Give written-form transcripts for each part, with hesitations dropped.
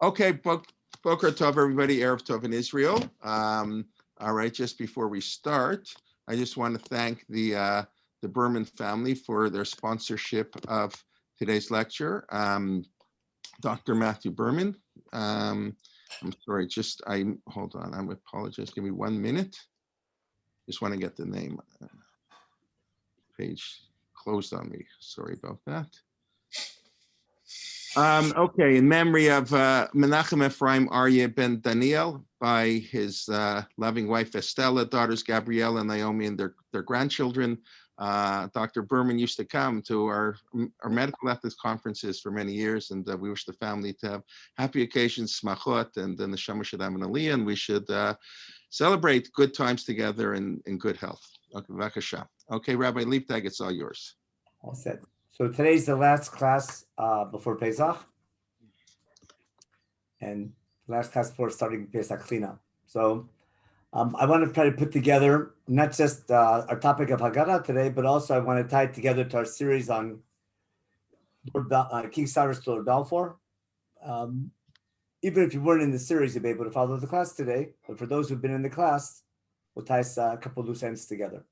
Okay, Boker Tov, everybody, Erev Tov in Israel. All right, just before we start, I just want to thank the Berman family for their sponsorship of today's lecture. Dr. Matthew Berman. I'm sorry, hold on, I apologize. Give me 1 minute. Just want to get the name. Page closed on me. Sorry about that. Okay, in memory of Menachem Ephraim Aryeh ben Daniel by his loving wife Estella, daughters Gabrielle and Naomi, and their grandchildren. Dr. Berman used to come to our medical ethics conferences for many years, and we wish the family to have happy occasions, smachot, and then the Shama Shadam and Aliyah, and we should celebrate good times together in good health. Okay, Vakasha. Okay, Rabbi Leibtag, it's all yours. All set. So today's the last class before Pesach, and last class before starting Pesach cleanup. So I want to try to put together not just our topic of Haggadah today, but also I want to tie it together to our series on King Cyrus to Lord Balfour. Even if you weren't in the series, you'll be able to follow the class today. But for those who've been in the class, we'll tie a couple loose ends together.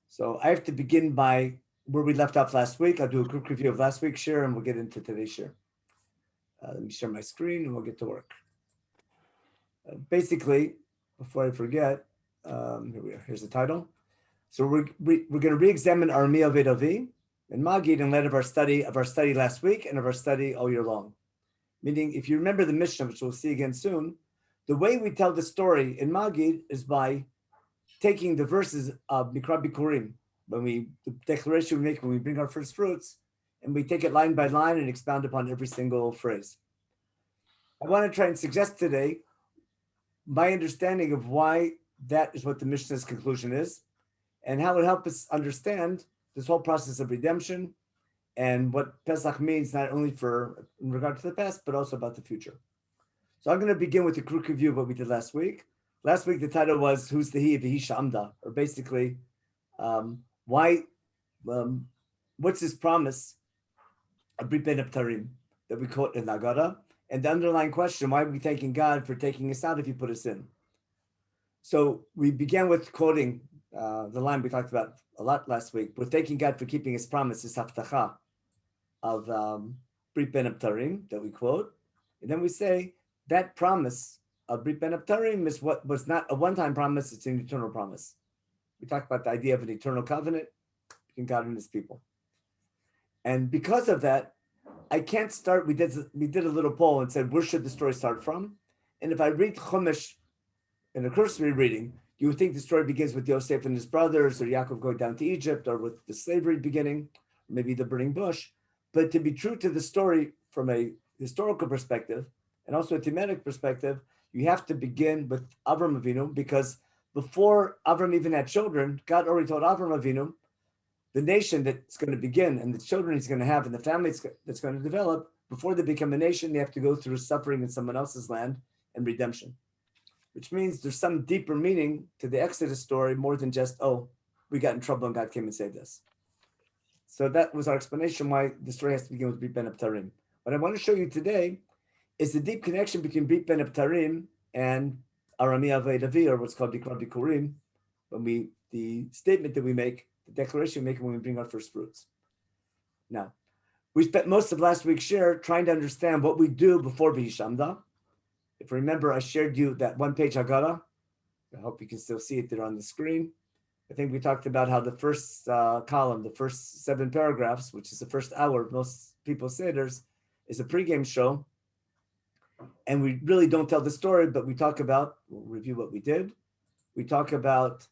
So I have to begin by where we left off last week. I'll do a quick review of last week's share, and we'll get into today's share. Let me share my screen, and we'll get to work. Basically, before I forget, here we are. Here's the title. So we're going to re-examine our Armia Vedavi and Magid in light of our study last week and of our study all year long. Meaning, if you remember the Mishnah, which we'll see again soon, the way we tell the story in Magid is by taking the verses of Mikra Bikurim, the declaration we make when we bring our first fruits, and we take it line by line and expound upon every single phrase. I want to try and suggest today my understanding of why that is what the Mishnah's conclusion is, and how it helps us understand this whole process of redemption and what Pesach means, not only in regard to the past, but also about the future. So I'm going to begin with a quick review of what we did last week. Last week, the title was Who's the He, V'hi Shamda, or basically, what's his promise of Brit Ben Abtarim that we quote in Haggadah, and the underlying question, why are we thanking God for taking us out if He put us in? So we began with quoting the line we talked about a lot last week. We're thanking God for keeping His promise, His haftacha of Brit Ben Abtarim that we quote, and then we say that promise of Brit Ben Abtarim is what was not a one-time promise; it's an eternal promise. We talked about the idea of an eternal covenant between God and His people, and because of that, I can't start. We did a little poll and said, where should the story start from? And if I read Chumash in a cursory reading, you would think the story begins with Yosef and his brothers, or Yaakov going down to Egypt, or with the slavery beginning, or maybe the burning bush. But to be true to the story from a historical perspective, and also a thematic perspective, you have to begin with Avram Avinu, because before Avram even had children, God already told Avram Avinu, the nation that's going to begin and the children he's going to have and the family that's going to develop, before they become a nation, they have to go through suffering in someone else's land and redemption, which means there's some deeper meaning to the Exodus story more than just, oh, we got in trouble and God came and saved us. So that was our explanation why the story has to begin with Brit Ben Abtarim. What I want to show you today is the deep connection between Brit Ben Abtarim and Arami Avedavi, or what's called Mikra Bikurim, the statement that we make, the declaration we make when we bring our first fruits. Now, we spent most of last week's share trying to understand what we do before V'hi Shamda. If you remember, I shared you that one-page Haggadah. I hope you can still see it there on the screen. I think we talked about how the first column, the first 7 paragraphs, which is the first hour of most people's seders, is a pregame show. And we really don't tell the story, but we talk about, we'll review what we did. We talk about,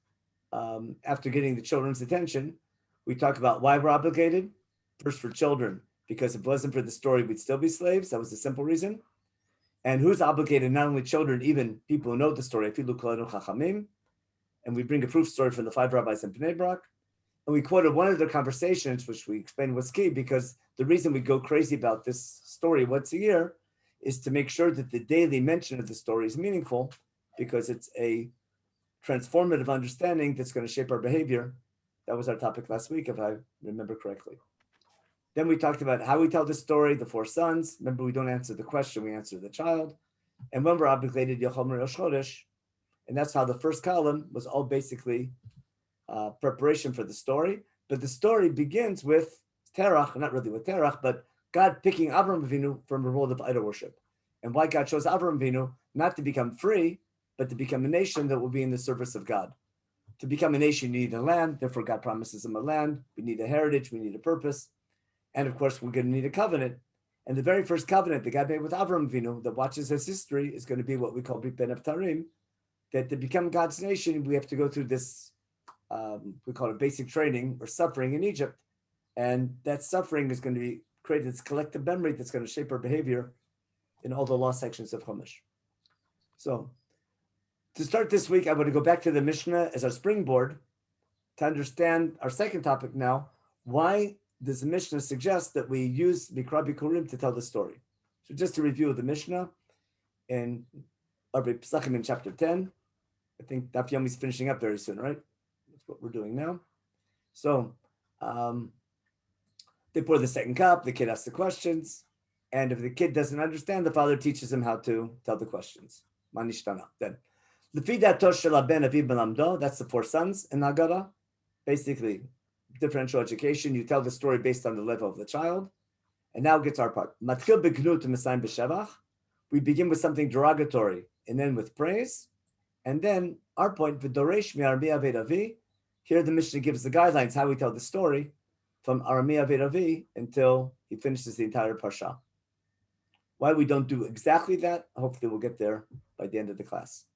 after getting the children's attention, we talk about why we're obligated. First for children, because if it wasn't for the story, we'd still be slaves. That was the simple reason. And who's obligated? Not only children, even people who know the story. Afilu kolenu chachamim. And we bring a proof story from the 5 rabbis in Bnei Brak. And we quoted one of their conversations, which we explained was key, because the reason we go crazy about this story once a year is to make sure that the daily mention of the story is meaningful, because it's a transformative understanding that's going to shape our behavior. That was our topic last week, if I remember correctly. Then we talked about how we tell the story, the four sons. Remember, we don't answer the question, we answer the child. And when we're obligated, Yochom Rosh Chodesh. And that's how the first column was all basically preparation for the story. But the story begins with Terach, not really with Terach, but God picking Avram Avinu from a world of idol worship. And why God chose Avram Avinu, not to become free, but to become a nation that will be in the service of God. To become a nation, you need a land. Therefore, God promises him a land. We need a heritage. We need a purpose. And of course, we're going to need a covenant. And the very first covenant that God made with Avram Avinu that watches his history is going to be what we call Brit Ben Abtarim, that to become God's nation, we have to go through this, we call it basic training or suffering in Egypt. And that suffering is going to create this collective memory that's going to shape our behavior in all the law sections of Chumash. So to start this week, I want to go back to the Mishnah as our springboard to understand our second topic now. Why does the Mishnah suggest that we use Mikra Bikurim to tell the story? So just to review the Mishnah in Rabbi Pesachim in chapter 10. I think Daf Yomi is finishing up very soon, right? That's what we're doing now. So they pour the second cup, the kid asks the questions, and if the kid doesn't understand, the father teaches him how to tell the questions. Manishtana. Then, that's the four sons in Haggadah. Basically, differential education. You tell the story based on the level of the child. And now gets our part. We begin with something derogatory and then with praise. And then our point, here the Mishnah gives the guidelines how we tell the story from Aramia Veravi until he finishes the entire parsha. Why we don't do exactly that, hopefully we'll get there by the end of the class.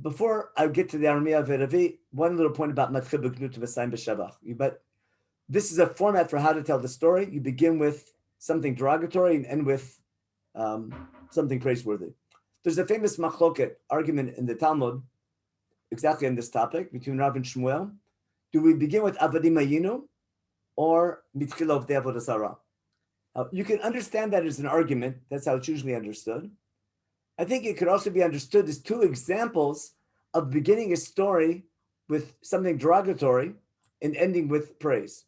Before I get to the Aramia Veravi, one little point about Matchil B'Knut V'Sayim B'Shavach. But this is a format for how to tell the story. You begin with something derogatory and end with something praiseworthy. There's a famous Mahloket argument in the Talmud, exactly on this topic, between Rav and Shmuel. Do we begin with Avadim Ayinu or Mitchila of Avodah Zarah? You can understand that as an argument. That's how it's usually understood. I think it could also be understood as two examples of beginning a story with something derogatory and ending with praise.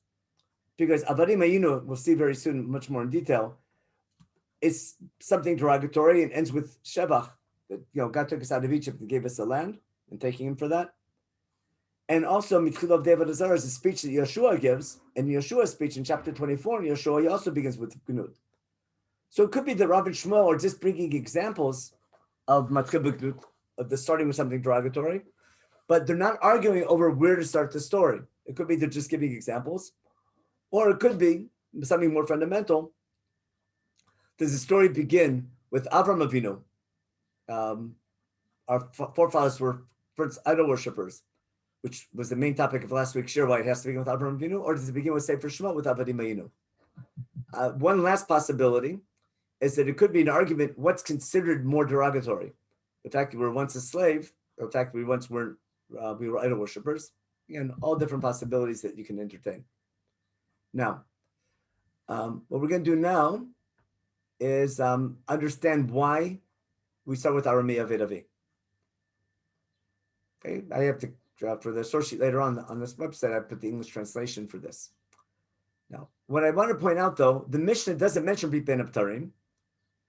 Because Avadim Ayinu, we'll see very soon, much more in detail, is something derogatory and ends with Shevach. That, God took us out of Egypt and gave us a land, and taking him for that. And also, Mitchil of Avodah Zarah is a speech that Yeshua gives, and Yeshua's speech in chapter 24 in Yeshua, he also begins with Gnut. So it could be that Rav and Shmuel are just bringing examples of Matchil B'Gnut, of the starting with something derogatory, but they're not arguing over where to start the story. It could be they're just giving examples, or it could be something more fundamental. Does the story begin with Avram Avinu? Our forefathers were first idol worshippers, which was the main topic of last week's shir, why it has to begin with Avram Avinu, or does it begin with Sefer Shemot with Avadim Ayinu? One last possibility is that it could be an argument, what's considered more derogatory? The fact that we were once a slave, or the fact that we once weren't, we were idol worshippers, and all different possibilities that you can entertain. Now, what we're going to do now is understand why we start with Aramia Vedavi. Okay, I have to, for the source sheet later on this website, I put the English translation for this. Now, what I want to point out though, the Mishnah doesn't mention Brit Ben Abtarim.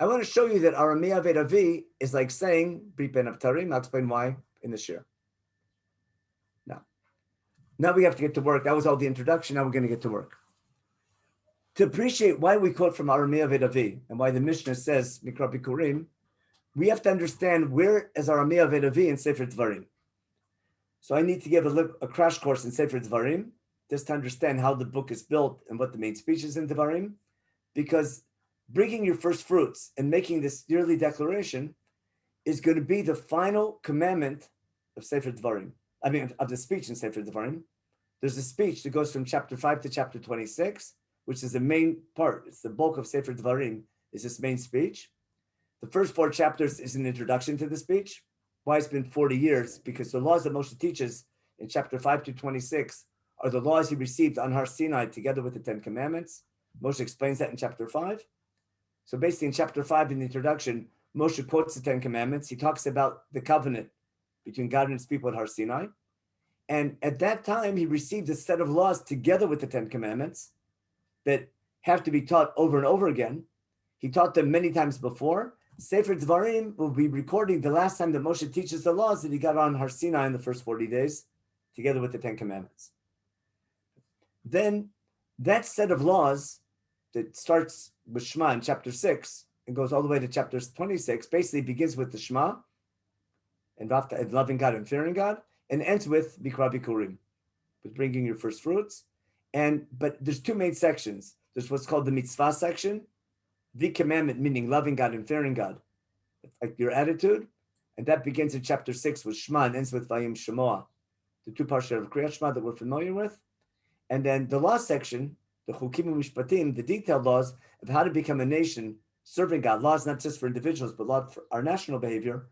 I want to show you that Aramia Vedavi is like saying Brit Ben Abtarim. I'll explain why in the shir. Now we have to get to work. That was all the introduction. Now we're going to get to work. To appreciate why we quote from Aramia Vedavi and why the Mishnah says Mikra Bikurim, we have to understand where is Aramia Vedavi in Sefer Dvarim. So I need to give a crash course in Sefer Dvarim just to understand how the book is built and what the main speech is in Dvarim, because bringing your first fruits and making this yearly declaration is going to be the final commandment of Sefer Dvarim. I mean, of the speech in Sefer Dvarim. There's a speech that goes from chapter 5 to chapter 26, which is the main part. It's the bulk of Sefer Dvarim, is this main speech. The first 4 chapters is an introduction to the speech. Why it's been 40 years? Because the laws that Moshe teaches in chapter 5 to 26 are the laws he received on Har Sinai together with the 10 Commandments. Moshe explains that in chapter 5. So basically in chapter 5 in the introduction, Moshe quotes the 10 Commandments. He talks about the covenant between God and his people at Har Sinai. And at that time, he received a set of laws together with the 10 Commandments that have to be taught over and over again. He taught them many times before. Sefer Dvarim will be recording the last time that Moshe teaches the laws that he got on Har Sinai in the first 40 days, together with the 10 Commandments. Then that set of laws that starts with Shema in chapter 6 and goes all the way to chapter 26, basically begins with the Shema and loving God and fearing God, and ends with Bikra Bikurim, with bringing your first fruits. But there's two main sections. There's what's called the mitzvah section, the commandment, meaning loving God and fearing God, like your attitude. And that begins in chapter 6 with Shema and ends with Vayim Shemoah, the two parshas of Kriyat Shema that we're familiar with. And then the law section, the Chukim Mishpatim, the detailed laws of how to become a nation serving God, laws not just for individuals, but laws for our national behavior,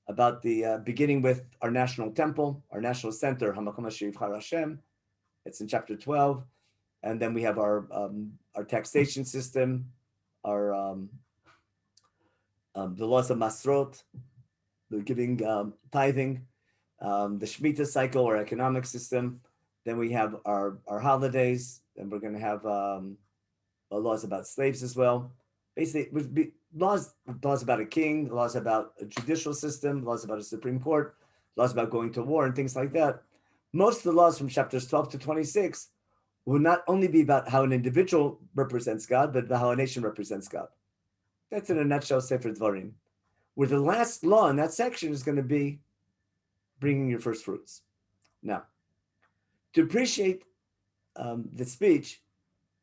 about the beginning with our national temple, our national center, Hamakom Asher Yivchar Hashem. It's in chapter 12. And then we have our taxation system, our the laws of Masrot, the giving, tithing, the Shemitah cycle, our economic system. Then we have our holidays, and we're going to have laws about slaves as well. Basically, it would be laws about a king, laws about a judicial system, laws about a Supreme Court, laws about going to war, and things like that. Most of the laws from chapters 12 to 26 will not only be about how an individual represents God, but about how a nation represents God. That's in a nutshell Sefer Dvarim, where the last law in that section is going to be bringing your first fruits. Now, to appreciate the speech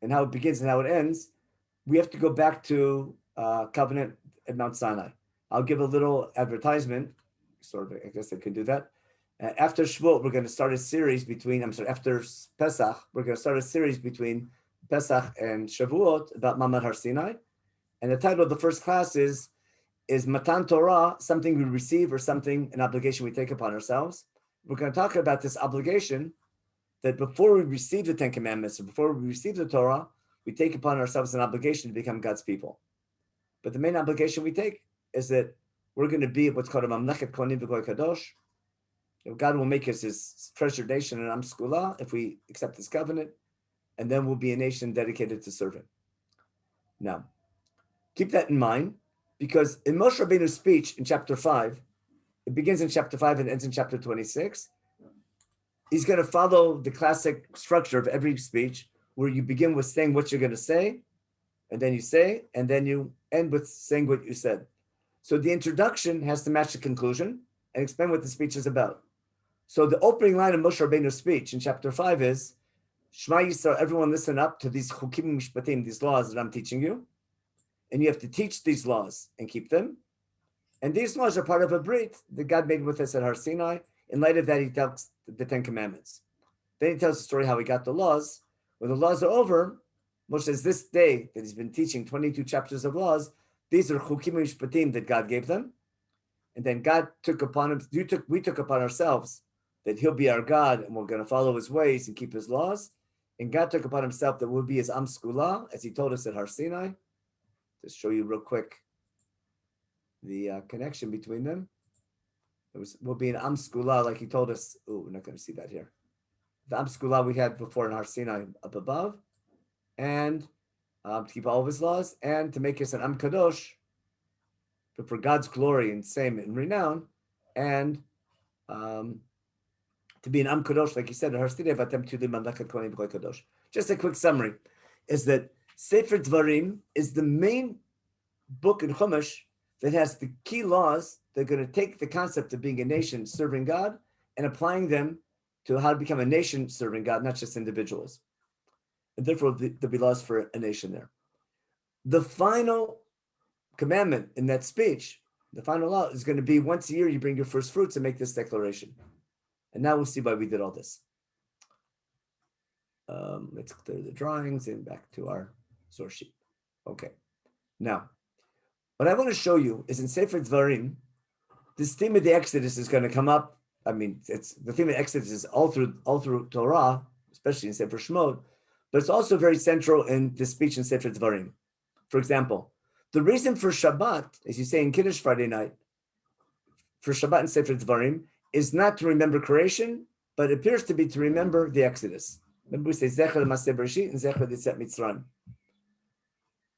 and how it begins and how it ends, we have to go back to covenant at Mount Sinai. I'll give a little advertisement, sort of, I guess I could do that. After Shavuot, we're going to start a series after Pesach, we're going to start a series between Pesach and Shavuot about Mamad Har Sinai. And the title of the first class is Matan Torah, something we receive or an obligation we take upon ourselves. We're going to talk about this obligation that before we receive the 10 Commandments or before we receive the Torah, we take upon ourselves an obligation to become God's people. But the main obligation we take is that we're going to be what's called a Mamloket Kohanim V'Goy Kadosh. God will make us his treasured nation and Am Skula if we accept his covenant, and then we'll be a nation dedicated to serve him. Now, keep that in mind, because in Moshe Rabbeinu's speech in chapter 5, it begins in chapter 5 and ends in chapter 26. He's going to follow the classic structure of every speech, where you begin with saying what you're going to say, and then you say, and then you end with saying what you said. So the introduction has to match the conclusion and explain what the speech is about. So the opening line of Moshe Rabbeinu's speech in chapter 5 is, Shema Yisrael, everyone listen up to these Chukim Mishpatim, these laws that I'm teaching you. And you have to teach these laws and keep them. And these laws are part of a brit that God made with us at Har Sinai. In light of that, he tells the 10 Commandments. Then he tells the story how he got the laws. When the laws are over, Moshe says this day that he's been teaching 22 chapters of laws, these are Chukim Mishpatim that God gave them. And then God took upon him, we took upon ourselves that he'll be our God and we're going to follow his ways and keep his laws. And God took upon himself that we'll be his Am Skula, as he told us at Har Sinai. Just show you real quick the connection between them. We'll be an Am Skula, like he told us. Oh, we're not going to see that here. The Am Skula we had before in Har Sinai up above. And to keep all of his laws and to make us an Am Kadosh, but for God's glory and same and renown, and to be an Am Kadosh, like he said, just a quick summary is that Sefer Dvarim is the main book in Chumash that has the key laws that are going to take the concept of being a nation serving God and applying them to how to become a nation serving God, not just individuals. And therefore, there'll be laws for a nation there. The final commandment in that speech, the final law, is going to be once a year you bring your first fruits and make this declaration. And now we'll see why we did all this. Let's clear the drawings and back to our source sheet. Okay. Now, what I want to show you is in Sefer Dvarim, this theme of the Exodus is going to come up. I mean, it's the theme of Exodus is all through Torah, especially in Sefer Shemot, but it's also very central in the speech in Sefer Dvarim. For example, the reason for Shabbat, as you say in Kiddush Friday night, for Shabbat in Sefer Dvarim, is not to remember creation, but appears to be to remember the Exodus. Remember we say Zecher L'Maseh Bereshit and Zecher L'Yetziat Mitzrayim.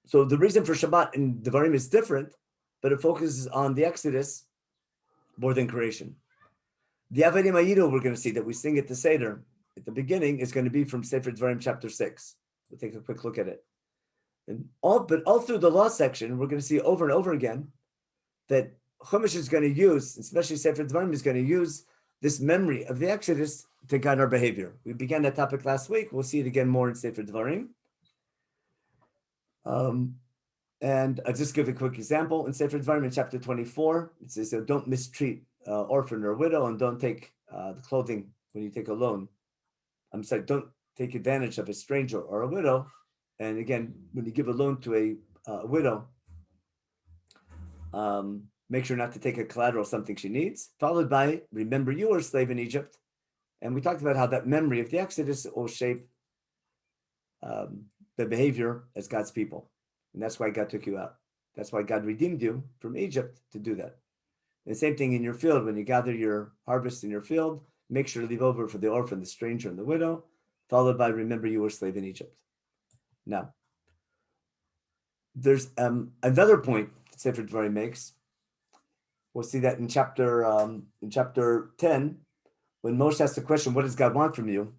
So the reason for Shabbat in Devarim is different, but it focuses on the Exodus more than creation. The Avodah Mayidu we're going to see that we sing at the Seder at the beginning is going to be from Sefer Devarim chapter 6. We'll take a quick look at it. But all through the law section, we're going to see over and over again that Chumash is going to use, especially Sefer Devarim, is going to use this memory of the Exodus to guide our behavior. We began that topic last week. We'll see it again more in Sefer Devarim. And I'll just give a quick example. In Sefer Devarim in chapter 24, it says, don't mistreat orphan or widow, and don't take the clothing when you take a loan. I'm sorry, don't take advantage of a stranger or a widow. And again, when you give a loan to a widow, make sure not to take a collateral, something she needs, followed by, remember you were a slave in Egypt. And we talked about how that memory of the Exodus will shape the behavior as God's people. And that's why God took you out. That's why God redeemed you from Egypt to do that. And the same thing in your field, when you gather your harvest in your field, make sure to leave over for the orphan, the stranger, and the widow, followed by, remember you were a slave in Egypt. Now, there's another point that Sefer Devarim makes. We'll see that in chapter 10, when Moshe asks the question, what does God want from you?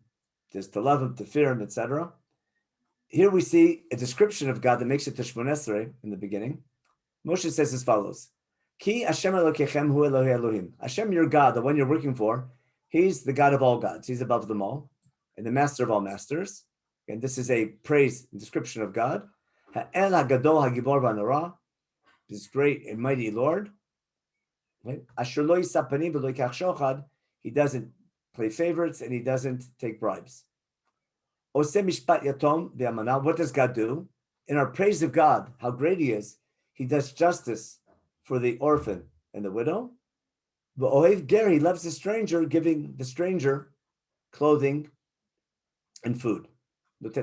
Just to love him, to fear him, etc. Here we see a description of God that makes it to Shmoneh Esrei in the beginning. Moshe says as follows: Ki Hashem Elokechem hu Elohei Elohim. Hashem, your God, the one you're working for, he's the God of all gods. He's above them all, and the master of all masters. And this is a praise and description of God. Ha'el HaGadol HaGibor VaNorah, this great and mighty Lord. Asher lo yisah panim v'lo yikach shochad. He doesn't play favorites and he doesn't take bribes. Oseh mishpat yatom v'amana. What does God do? In our praise of God, how great he is, he does justice for the orphan and the widow. V'ohev ger, he loves the stranger, giving the stranger clothing and food. That's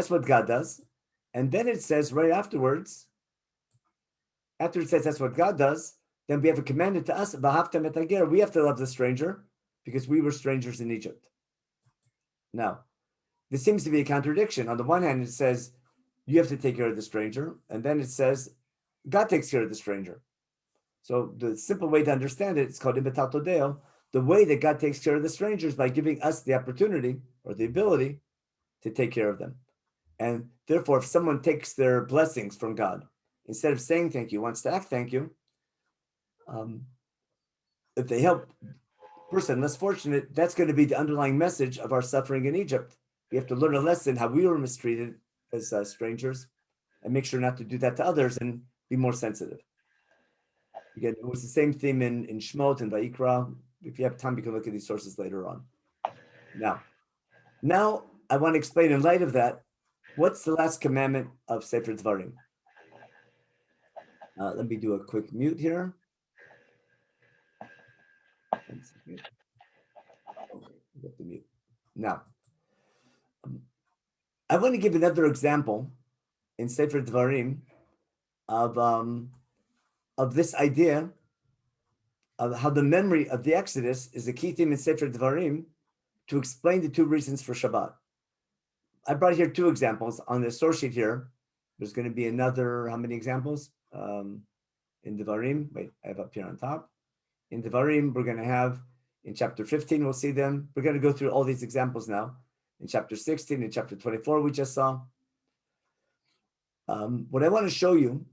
what God does. And then it says right afterwards, after it says that's what God does, then we have a commandment to us, we have to love the stranger because we were strangers in Egypt. Now, this seems to be a contradiction. On the one hand, it says you have to take care of the stranger, and then it says God takes care of the stranger. So the simple way to understand it, it's called Untitled Chapter. The way that God takes care of the strangers by giving us the opportunity or the ability to take care of them. And therefore, if someone takes their blessings from God, instead of saying thank you, wants to act thank you, if they help a person less fortunate, that's going to be the underlying message of our suffering in Egypt. We have to learn a lesson how we were mistreated as strangers and make sure not to do that to others and be more sensitive. Again, it was the same theme in Shmot and Vayikra. If you have time, you can look at these sources later on. Now I want to explain in light of that, what's the last commandment of Sefer Devarim? Let me do a quick mute here. Okay, get the mute. Now, I want to give another example in Sefer Devarim of this idea of how the memory of the Exodus is a key theme in Sefer Devarim to explain the two reasons for Shabbat. I brought here two examples on the source sheet here. There's going to be another, how many examples? In Devarim, wait, I have up here on top. In Devarim, we're going to have, in chapter 15, we'll see them. We're going to go through all these examples now. In chapter 16, in chapter 24, we just saw. What I want to show you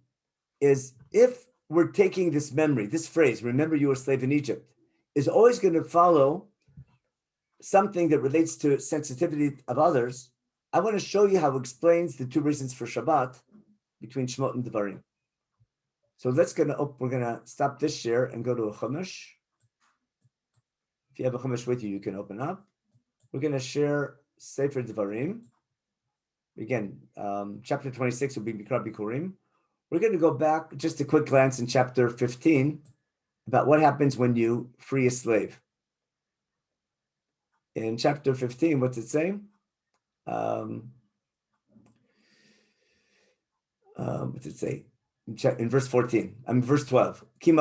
is if we're taking this memory, this phrase, remember you were a slave in Egypt, is always going to follow something that relates to sensitivity of others. I want to show you how it explains the two reasons for Shabbat between Shemot and Devarim. So we're gonna stop this share and go to a Chumash. If you have a Chumash with you, you can open up. We're gonna share Sefer Devarim. Again, chapter 26 will be Mikra Bikurim. We're gonna go back just a quick glance in chapter 15 about what happens when you free a slave. In chapter 15, what's it say? What's it say? In verse 14, verse 12. Should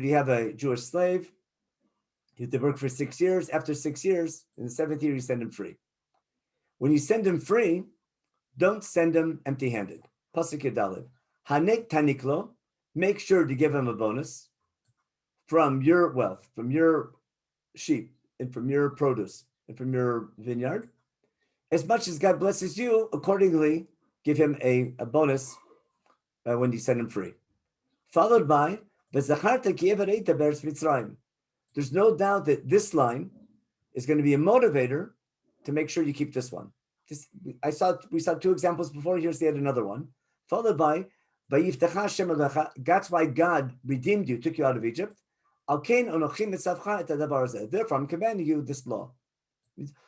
you have a Jewish slave? You have to work for 6 years. After 6 years, in the 7th year, you send him free. When you send them free, don't send them empty-handed. Pasuk Yudalev. Hanek taniklo, make sure to give him a bonus from your wealth, from your sheep, and from your produce, and from your vineyard. As much as God blesses you, accordingly, give him a bonus when you send him free. Followed by, there's no doubt that this line is going to be a motivator to make sure you keep this one. We saw two examples before. Here's yet another one. Followed by, that's why God redeemed you, took you out of Egypt. Therefore, I'm commanding you this law.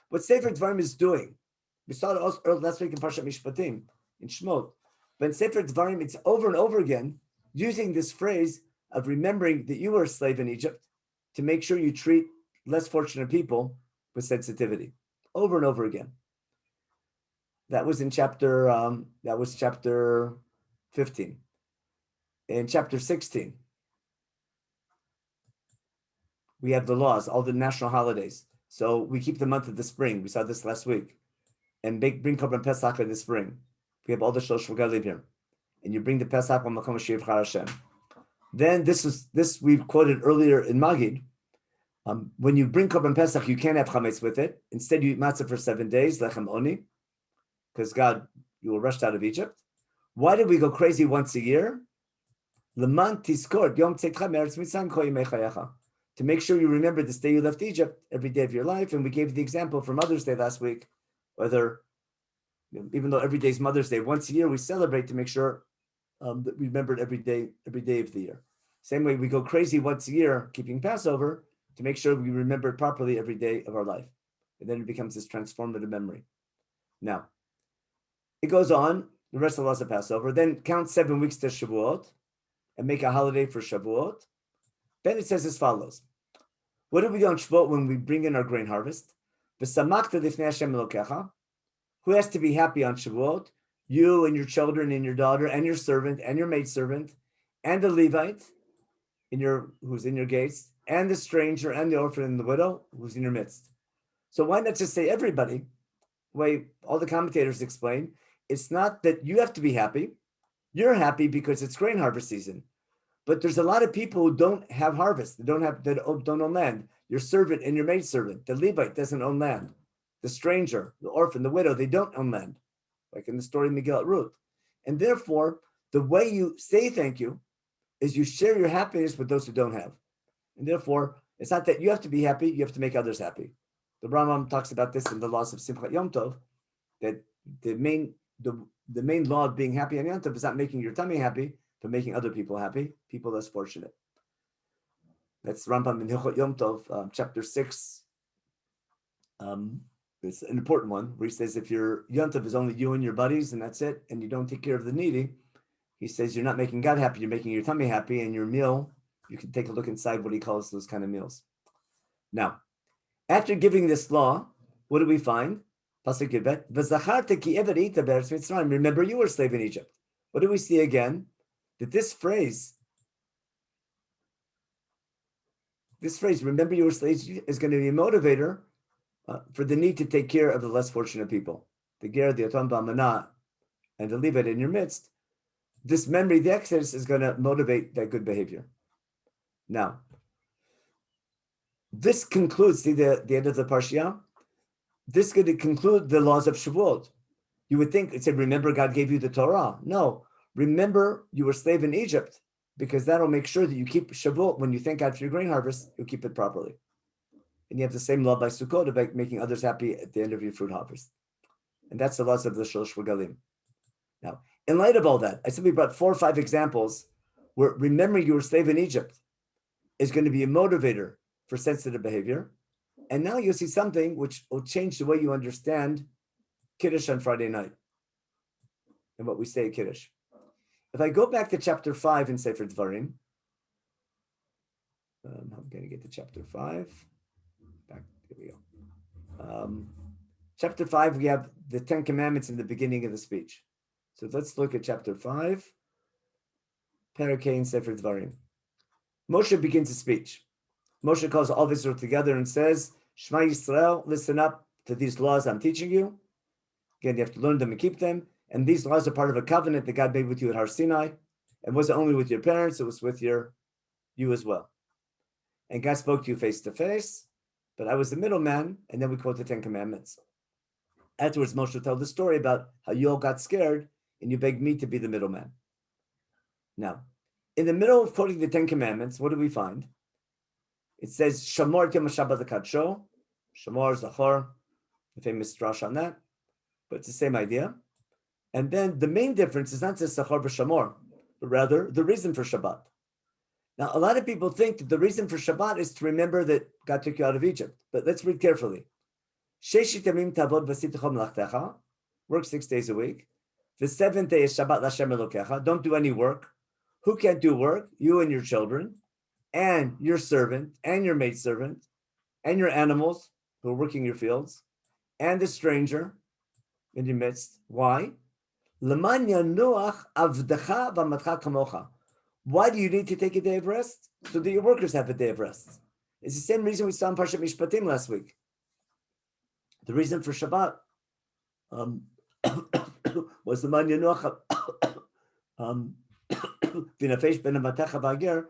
What Sefer Dvarim is doing, we saw it also last week in Parshat Mishpatim, in Shemot. But in Sefer Dvarim, it's over and over again using this phrase of remembering that you were a slave in Egypt to make sure you treat less fortunate people with sensitivity, over and over again. That was in chapter 15. In chapter 16, we have the laws, all the national holidays. So we keep the month of the spring. We saw this last week. And bring Korban Pesach in the spring. We have all the Shlosh Regalim here. And you bring the Pesach on Makom Shivcha Hashem. Then this we've quoted earlier in Magid. When you bring Korban Pesach, you can't have chametz with it. Instead, you eat matzah for 7 days, lechem oni, because God, you were rushed out of Egypt. Why did we go crazy once a year? Leman tiskor yom tzeicha me'eretz mitzrayim kol yimei chayecha. To make sure you remember this day you left Egypt every day of your life. And we gave the example for Mother's Day last week, whether, even though every day is Mother's Day, once a year we celebrate to make sure that we remember it every day of the year. Same way we go crazy once a year keeping Passover to make sure we remember it properly every day of our life. And then it becomes this transformative memory. Now, it goes on, the rest of the laws of Passover, then count 7 weeks to Shavuot and make a holiday for Shavuot. Then it says as follows. What do we do on Shavuot when we bring in our grain harvest? Who has to be happy on Shavuot? You and your children and your daughter and your servant and your maidservant and the Levite who's in your gates and the stranger and the orphan and the widow who's in your midst. So why not just say everybody? The way all the commentators explain, it's not that you have to be happy. You're happy because it's grain harvest season. But there's a lot of people who don't have harvest. They don't own land. Your servant and your maidservant, the Levite doesn't own land. The stranger, the orphan, the widow, they don't own land, like in the story of Megillat Ruth. And therefore, the way you say thank you is you share your happiness with those who don't have. And therefore, it's not that you have to be happy, you have to make others happy. The Rambam talks about this in the laws of Simchat Yom Tov, that the main law of being happy on Yom Tov is not making your tummy happy, but making other people happy, people less fortunate. That's Rambam in Hilchot Yom Tov, chapter 6. It's an important one where he says if your Yom Tov is only you and your buddies and that's it, and you don't take care of the needy, he says you're not making God happy, you're making your tummy happy, and your meal, you can take a look inside what he calls those kind of meals. Now, after giving this law, what do we find? Pasuk Yudbet, remember you were a slave in Egypt. What do we see again? That this phrase, remember you were slaves, is going to be a motivator for the need to take care of the less fortunate people. The Ger, the Yotam B'Amanah, and the Levite in your midst. This memory, the Exodus, is going to motivate that good behavior. Now, this concludes, see the end of the Parshiah? This is going to conclude the laws of Shavuot. You would think it said, remember God gave you the Torah. No, remember you were a slave in Egypt, because that'll make sure that you keep Shavuot. When you thank God for your grain harvest, you'll keep it properly. And you have the same law by Sukkot about making others happy at the end of your fruit harvest. And that's the laws of the Shlosh Regalim. Now, in light of all that, I simply brought 4 or 5 examples where remembering you were a slave in Egypt is going to be a motivator for sensitive behavior. And now you'll see something which will change the way you understand Kiddush on Friday night and what we say at Kiddush. If I go back to chapter 5 in Sefer Dvarim, I'm going to get to chapter 5. Back, here we go. Chapter 5, we have the 10 Commandments in the beginning of the speech. So let's look at chapter 5, Perek in Sefer Dvarim. Moshe begins his speech. Moshe calls all of Israel together and says, Shema Yisrael, listen up to these laws I'm teaching you. Again, you have to learn them and keep them. And these laws are part of a covenant that God made with you at Har Sinai. It wasn't only with your parents, it was with you as well. And God spoke to you face to face, but I was the middleman, and then we quote the Ten Commandments. Afterwards, Moshe told the story about how you all got scared and you begged me to be the middleman. Now, in the middle of quoting the Ten Commandments, what do we find? It says, Shamor Yom HaShabbat L'Kadsho, Shamor, Zachor, the famous drash on that, but it's the same idea. And then the main difference is not just Zachor v'Shamor, but rather the reason for Shabbat. Now, a lot of people think that the reason for Shabbat is to remember that God took you out of Egypt, but let's read carefully. Sheshit yamim tavod v'sitecha melachtecha, work 6 days a week. The seventh day is Shabbat l'Hashem Elokecha, don't do any work. Who can't do work? You and your children, and your servant, and your maidservant, and your animals who are working your fields, and the stranger in your midst. Why? L'man yanuach avdecha v'amatcha kamocha. Why do you need to take a day of rest? So that your workers have a day of rest. It's the same reason we saw in Parshat Mishpatim last week. The reason for Shabbat was l'man yanuach v'nafesh ben hamatecha v'ager,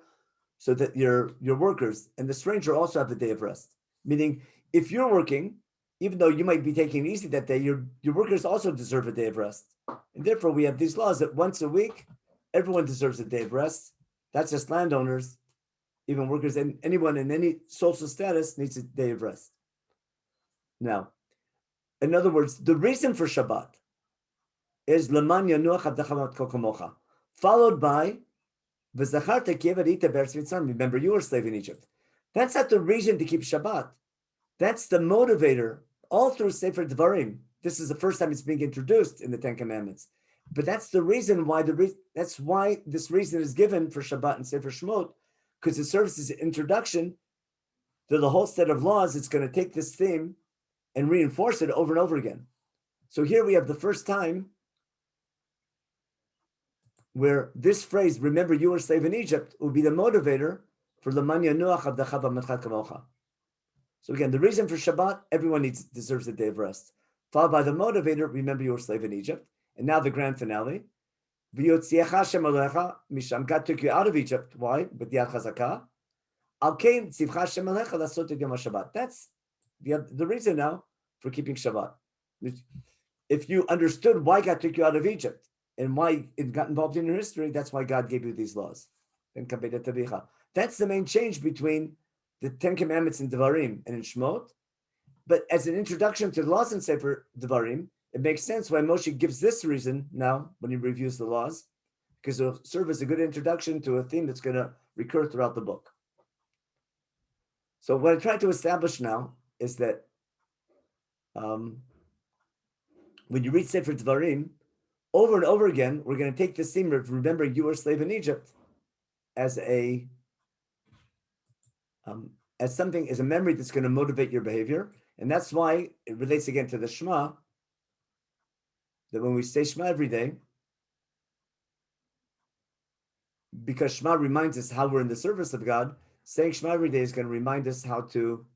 so that your workers and the stranger also have a day of rest. Meaning, if you're working, even though you might be taking it easy that day, your workers also deserve a day of rest. And therefore, we have these laws that once a week, everyone deserves a day of rest. That's just landowners, even workers, and anyone in any social status needs a day of rest. Now, in other words, the reason for Shabbat is L'man yanuach avdecha v'amatcha kamocha, followed by V'zacharta kieved be'eretz Mitzrayim. Remember, you were a slave in Egypt. That's not the reason to keep Shabbat. That's the motivator all through Sefer Devarim. This is the first time it's being introduced in the Ten Commandments. But that's the reason why that's why this reason is given for Shabbat and Sefer Shemot, because it serves as an introduction to the whole set of laws. It's going to take this theme and reinforce it over and over again. So here we have the first time where this phrase, remember you were a slave in Egypt, will be the motivator for L'man yanuach avdecha v'amatcha kamocha. So again, the reason for Shabbat, everyone deserves a day of rest. Followed by the motivator, remember you were a slave in Egypt. And now the grand finale. V'yotziecha Hashem alecha misham. God took you out of Egypt. Why? With yad chazakah. Al kein tzivcha Hashem alecha lasot et yom HaShabbat. That's the reason now for keeping Shabbat. If you understood why God took you out of Egypt and why it got involved in your history, that's why God gave you these laws. That's the main change between the Ten Commandments in Devarim and in Shemot. But as an introduction to the laws in Sefer Devarim, it makes sense why Moshe gives this reason now when he reviews the laws, because it'll serve as a good introduction to a theme that's going to recur throughout the book. So what I try to establish now is that when you read Sefer Devarim, over and over again, we're going to take this theme of remember you were a slave in Egypt as a memory that's going to motivate your behavior. And that's why it relates again to the Shema, that when we say Shema every day, because Shema reminds us how we're in the service of God, saying Shema every day is going to remind us how to,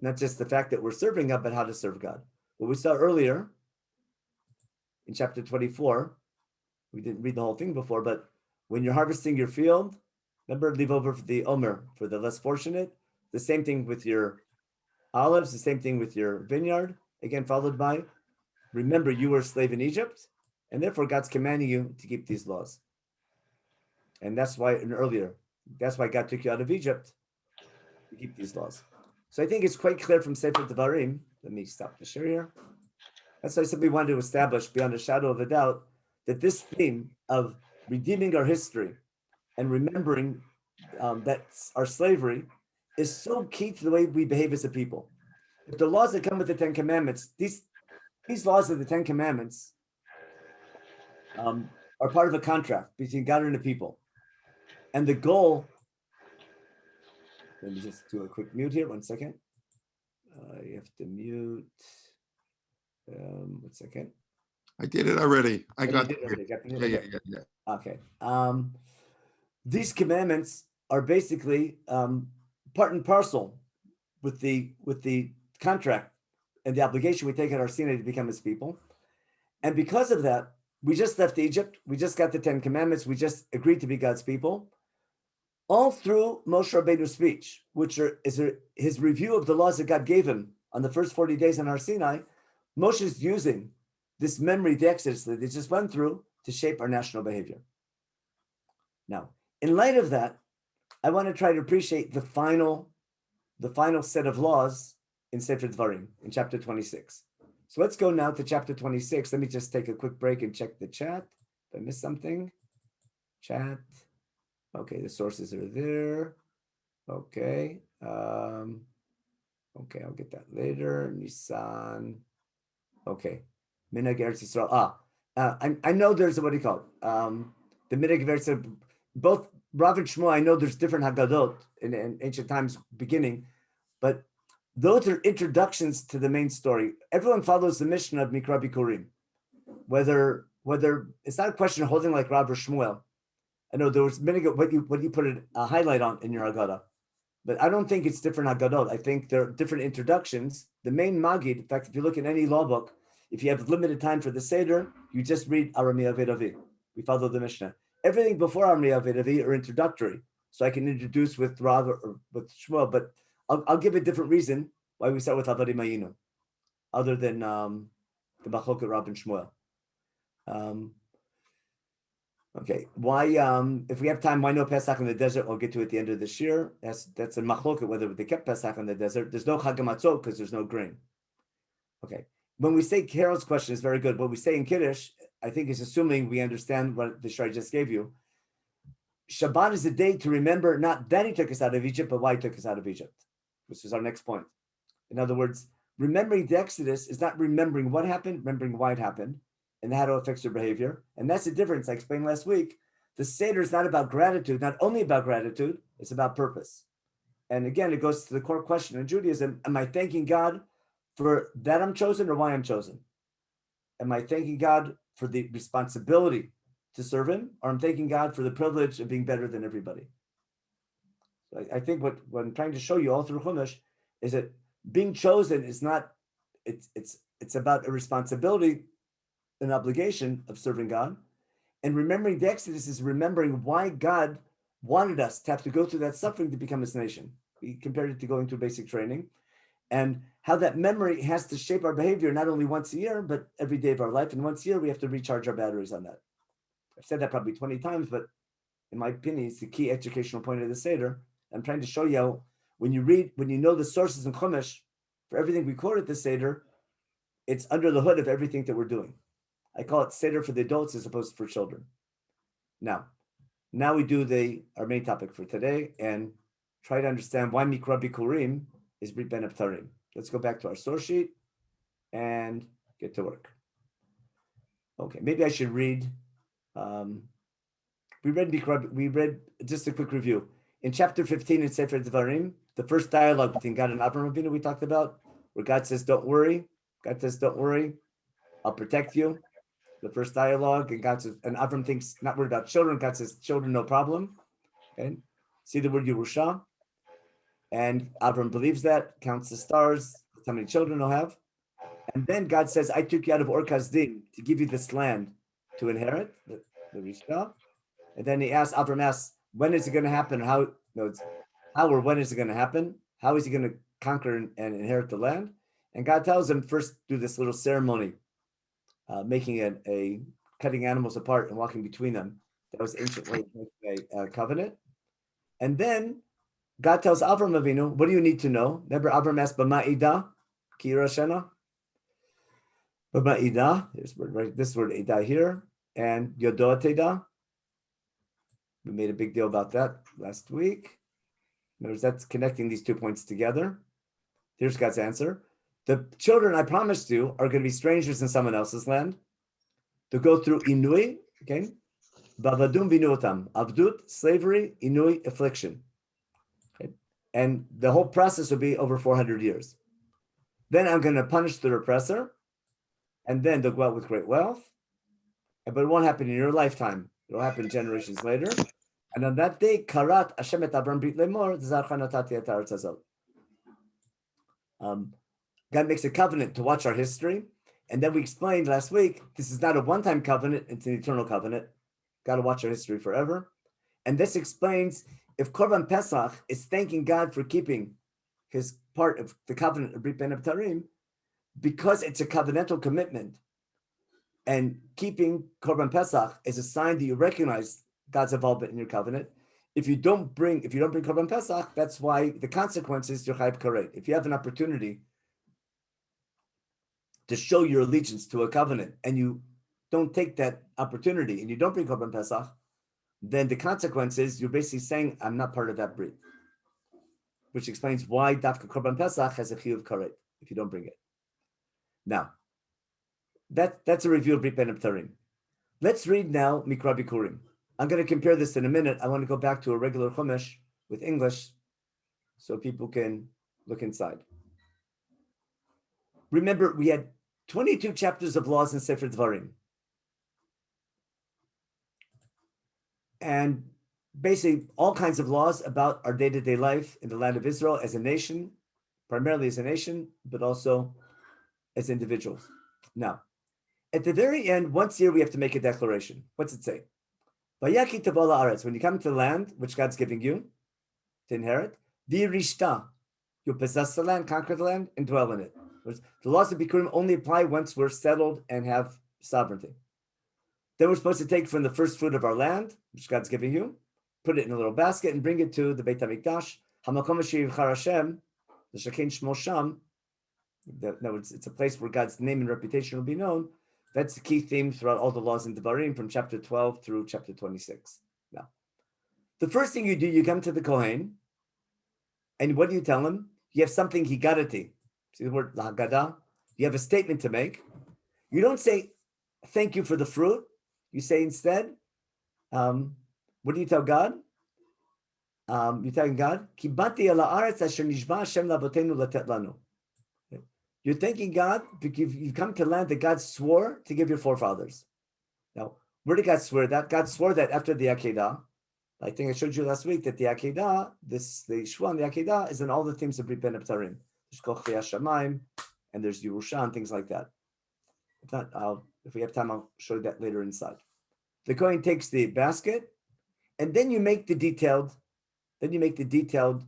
not just the fact that we're serving God, but how to serve God. What we saw earlier in chapter 24, we didn't read the whole thing before, but when you're harvesting your field, remember, leave over for the Omer, for the less fortunate. The same thing with your olives, the same thing with your vineyard. Again, followed by, remember you were a slave in Egypt, and therefore God's commanding you to keep these laws. And that's why that's why God took you out of Egypt, to keep these laws. So I think it's quite clear from Sefer Devarim. Let me stop the share here. That's why I simply wanted to establish beyond a shadow of a doubt that this theme of redeeming our history and remembering that our slavery is so key to the way we behave as a people. If the laws that come with the Ten Commandments, these laws of the Ten Commandments are part of a contract between God and the people. And the goal, let me just do a quick mute here, 1 second. You have to mute, 1 second. I did it already. I got it. Yeah. Okay. These commandments are basically part and parcel with the contract and the obligation we take at our Sinai to become his people. And because of that, we just left Egypt. We just got the 10 commandments. We just agreed to be God's people. All through Moshe Rabbeinu's speech, which is his review of the laws that God gave him on the first 40 days on Har Sinai, Moshe is using this memory, the Exodus that they just went through, to shape our national behavior. Now, in light of that, I want to try to appreciate the final set of laws in Sefer Dvarim, in chapter 26. So let's go now to chapter 26. Let me just take a quick break and check the chat. If I missed something, chat. Okay, the sources are there. Okay. Okay, I'll get that later. Nissan. Okay. Minhag Eretz Yisrael. I know there's what do you call it? The Minhag Eretz Yisrael. Both Rav and Shmuel, I know there's different Haggadot in ancient times beginning, but those are introductions to the main story. Everyone follows the mission of Mikra Bikurim. Whether it's not a question of holding like Rav or Shmuel. I know there was what you put a highlight on in your Haggadah, but I don't think it's different Haggadot. I think there are different introductions. The main Magid, in fact, if you look at any law book, if you have limited time for the Seder, you just read Aramiyah Vedavi. We follow the Mishnah. Everything before Aramiyah Vedavi are introductory, so I can introduce with Rav or with Shmuel, but I'll give a different reason why we start with Avadim Ayinu, other than the Mahloket Rav and Shmuel. Okay, why? If we have time, why no Pesach in the desert? I'll get to it at the end of this year. That's a Mahloket whether they kept Pesach in the desert. There's no Chag HaMatzot because there's no grain. Okay, when we say Carol's question is very good. What we say in Kiddush, I think, is assuming we understand what the Shari just gave you. Shabbat is a day to remember not that he took us out of Egypt, but why he took us out of Egypt, which is our next point. In other words, remembering the Exodus is not remembering what happened, remembering why it happened, and how to affect your behavior. And that's the difference I explained last week. The Seder is not about gratitude, not only about gratitude, it's about purpose. And again, it goes to the core question in Judaism, am I thanking God for that I'm chosen or why I'm chosen? Am I thanking God for the responsibility to serve him, or I'm thanking God for the privilege of being better than everybody? So I think what I'm trying to show you all through Chumash is that being chosen is not, it's about a responsibility, an obligation of serving God. And remembering the Exodus is remembering why God wanted us to have to go through that suffering to become his nation. We compared it to going through basic training, and how that memory has to shape our behavior not only once a year, but every day of our life. And once a year, we have to recharge our batteries on that. I've said that probably 20 times, but in my opinion, it's the key educational point of the Seder. I'm trying to show you how, when you know the sources in Chumash, for everything we quote at the Seder, it's under the hood of everything that we're doing. I call it Seder for the adults as opposed to for children. Now we do our main topic for today and try to understand why Mikra Bikurim is Brit Ben Abtarim. Let's go back to our source sheet and get to work. Okay, maybe I should read. We read just a quick review. In chapter 15 in Sefer Dvarim, the first dialogue between God and Avraham Avinu we talked about, where God says, don't worry. God says, don't worry. I'll protect you. The first dialogue, and God says, and Avram thinks not worried about children. God says, children, no problem. Okay. See the word Yerusha. And Avram believes that, counts the stars, how many children he'll have. And then God says, I took you out of Ur Kasdim to give you this land to inherit, the Rishah. And then Avram asks, when is it going to happen? How or when is it going to happen? How is he going to conquer and inherit the land? And God tells him, first do this little ceremony, making a cutting animals apart and walking between them. That was ancient way of making a covenant. And then God tells Avram Avinu, what do you need to know? Remember, Avram asked, B'ma'ida, ki yirashena? B'ma'ida, this word Ida here, and Yodoa Teda. We made a big deal about that last week. In other words, that's connecting these 2 points together. Here's God's answer. The children I promised you are going to be strangers in someone else's land. To go through Inui, okay? Bavadum vinuotam, Avdut, slavery, Inui, affliction. Okay? And the whole process will be over 400 years. Then I'm going to punish the oppressor, and then they'll go out with great wealth. But it won't happen in your lifetime. It'll happen generations later. And on that day, Karat Hashem et Abram Brit Lemor, Zarcha Natati et Haaretz Hazot. God makes a covenant to watch our history. And then we explained last week, this is not a one-time covenant, it's an eternal covenant. Got to watch our history forever. And this explains if Korban Pesach is thanking God for keeping his part of the covenant of Brit Ben Abtarim, because it's a covenantal commitment, and keeping Korban Pesach is a sign that you recognize God's involvement in your covenant. If you don't bring Korban Pesach, that's why the consequence is you're Chayv Karet. If you have an opportunity to show your allegiance to a covenant and you don't take that opportunity and you don't bring Korban Pesach, then the consequence is you're basically saying, I'm not part of that brit, which explains why Dafka Korban Pesach has a Chiyuv Karet if you don't bring it. Now, that's a review of Brit Ben Abtarim. Let's read now Mikra Bikurim. I'm going to compare this in a minute. I want to go back to a regular Chumash with English so people can look inside. Remember, we had 22 chapters of laws in Sefer Dvarim. And basically all kinds of laws about our day-to-day life in the land of Israel as a nation, primarily as a nation, but also as individuals. Now, at the very end, once a year, we have to make a declaration. What's it say? Vayaki Tabola Aretz, when you come to the land, which God's giving you to inherit, Virishta, you'll possess the land, conquer the land, and dwell in it. The laws of Bikurim only apply once we're settled and have sovereignty. Then we're supposed to take from the first fruit of our land, which God's giving you, put it in a little basket, and bring it to the Beit HaMikdash. Hamakom asher yivchar Hashem, the Shekin Shmo Sham. No, it's a place where God's name and reputation will be known. That's the key theme throughout all the laws in Devarim from chapter 12 through chapter 26. Now, the first thing you do, you come to the Kohen, and what do you tell him? You have something higadati. See the word Haggadah? You have a statement to make. You don't say, thank you for the fruit. You say instead, what do you tell God? You're telling God, Kibati ala aretz asher nishba Hashem lavotenu latet lanu. You're thanking God because you've come to land that God swore to give your forefathers. Now, where did God swear that? God swore that after the Haggadah. I think I showed you last week that the Haggadah, the Shua and the Haggadah is in all the themes of Brit Ben Abtarim. There's Koch Shamayim, and there's Yerusha and things like that. If not, if we have time, I'll show you that later inside. The Kohen takes the basket, and then you make the detailed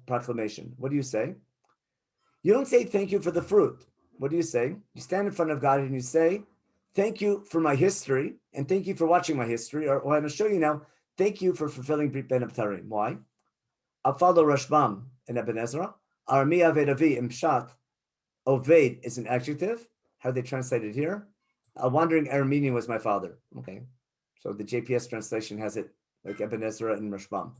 proclamation. What do you say? You don't say thank you for the fruit. What do you say? You stand in front of God and you say, thank you for my history, and thank you for watching my history, or I'm going to show you now, thank you for fulfilling Brit Ben Abtarim. Why? I'll follow Rashbam and Ibn Ezra. Armi Aved Avi Imshat. Oved is an adjective. How they translate it here? A wandering Aramean was my father. Okay. So the JPS translation has it like Ibn Ezra and Rashbam.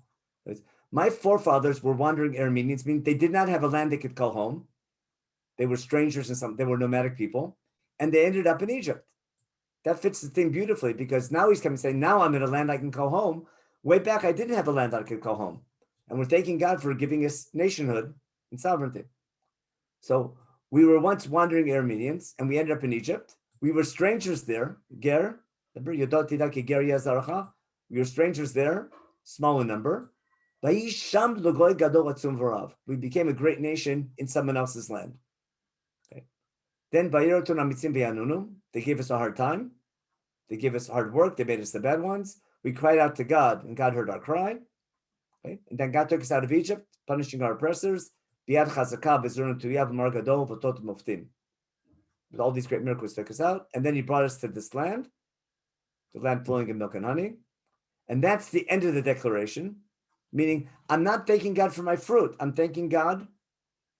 My forefathers were wandering Arameans, meaning they did not have a land they could call home. They were strangers and they were nomadic people, and they ended up in Egypt. That fits the thing beautifully because now he's coming and saying, now I'm in a land I can call home. Way back, I didn't have a land I could call home. And we're thanking God for giving us nationhood and sovereignty. So we were once wandering Arameans, and we ended up in Egypt. We were strangers there. Ger, we were strangers there, small in number. We became a great nation in someone else's land. Okay. Then they gave us a hard time. They gave us hard work. They made us the bad ones. We cried out to God, and God heard our cry. Okay. And then God took us out of Egypt, punishing our oppressors. With all these great miracles, took us out. And then he brought us to this land, the land flowing in milk and honey. And that's the end of the declaration, meaning I'm not thanking God for my fruit. I'm thanking God